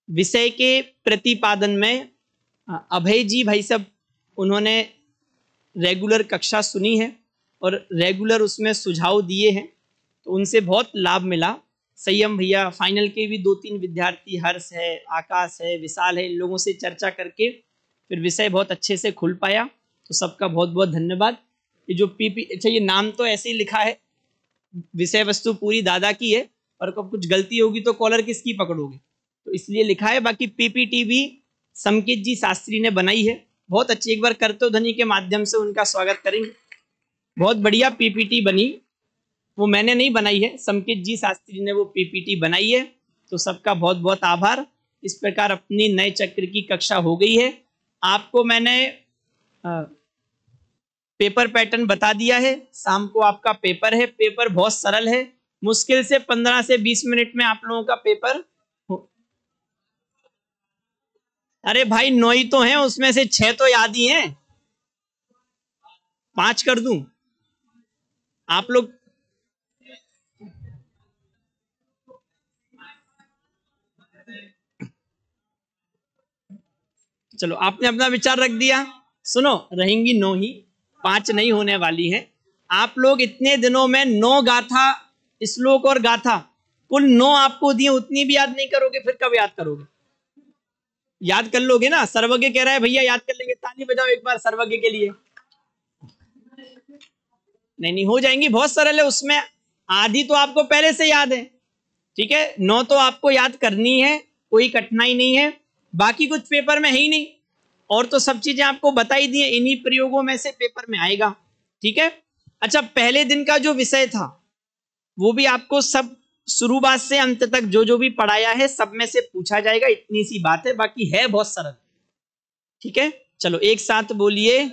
A: विषय के प्रतिपादन में अभय जी भाई साहब, उन्होंने रेगुलर कक्षा सुनी है और रेगुलर उसमें सुझाव दिए हैं, तो उनसे बहुत लाभ मिला। संयम भैया, फाइनल के भी 2-3 विद्यार्थी, हर्ष है, आकाश है, विशाल है, इन लोगों से चर्चा करके फिर विषय बहुत अच्छे से खुल पाया, तो सबका बहुत बहुत धन्यवाद। ये जो अच्छा, ये नाम तो ऐसे ही लिखा है, विषय वस्तु पूरी दादा की है, और कब कुछ गलती होगी तो कॉलर किसकी पकड़ोगे, तो इसलिए लिखा है। बाकी पीपीटी भी समकित जी शास्त्री ने बनाई है, बहुत अच्छी, एक बार करतो ध्वनि के माध्यम से उनका स्वागत करेंगे। बहुत बढ़िया पीपीटी बनी, वो मैंने नहीं बनाई है, समकित जी शास्त्री ने वो पीपीटी बनाई है, तो सबका बहुत बहुत आभार। इस प्रकार अपनी नए चक्र की कक्षा हो गई है। आपको मैंने पेपर पैटर्न बता दिया है, शाम को आपका पेपर है। पेपर बहुत सरल है, मुश्किल से 15 से 20 मिनट में आप लोगों का पेपर हो। अरे भाई 9 ही तो हैं, उसमें से 6 तो याद ही हैं, 5 कर दूं आप लोग? चलो, आपने अपना विचार रख दिया। सुनो, रहेंगी 9 ही, 5 नहीं होने वाली है। आप लोग इतने दिनों में 9 गाथा, श्लोक और गाथा कुल 9 आपको दिए, उतनी भी याद नहीं करोगे, फिर कब याद करोगे? याद कर लोगे ना? सर्वज्ञ कह रहा है भैया याद कर लेंगे, ताली बजाओ एक बार सर्वज्ञ के लिए। नहीं हो जाएंगी, बहुत सरल है, उसमें आधी तो आपको पहले से याद है। ठीक है, 9 तो आपको याद करनी है, कोई कठिनाई नहीं है। बाकी कुछ पेपर में है ही नहीं, और तो सब चीजें आपको बताई दी हैं, इन्हीं प्रयोगों में से पेपर में आएगा। ठीक है, अच्छा, पहले दिन का जो विषय था वो भी आपको सब शुरुआत से अंत तक जो जो भी पढ़ाया है सब में से पूछा जाएगा, इतनी सी बात है, बाकी है बहुत सरल। ठीक है, चलो एक साथ बोलिए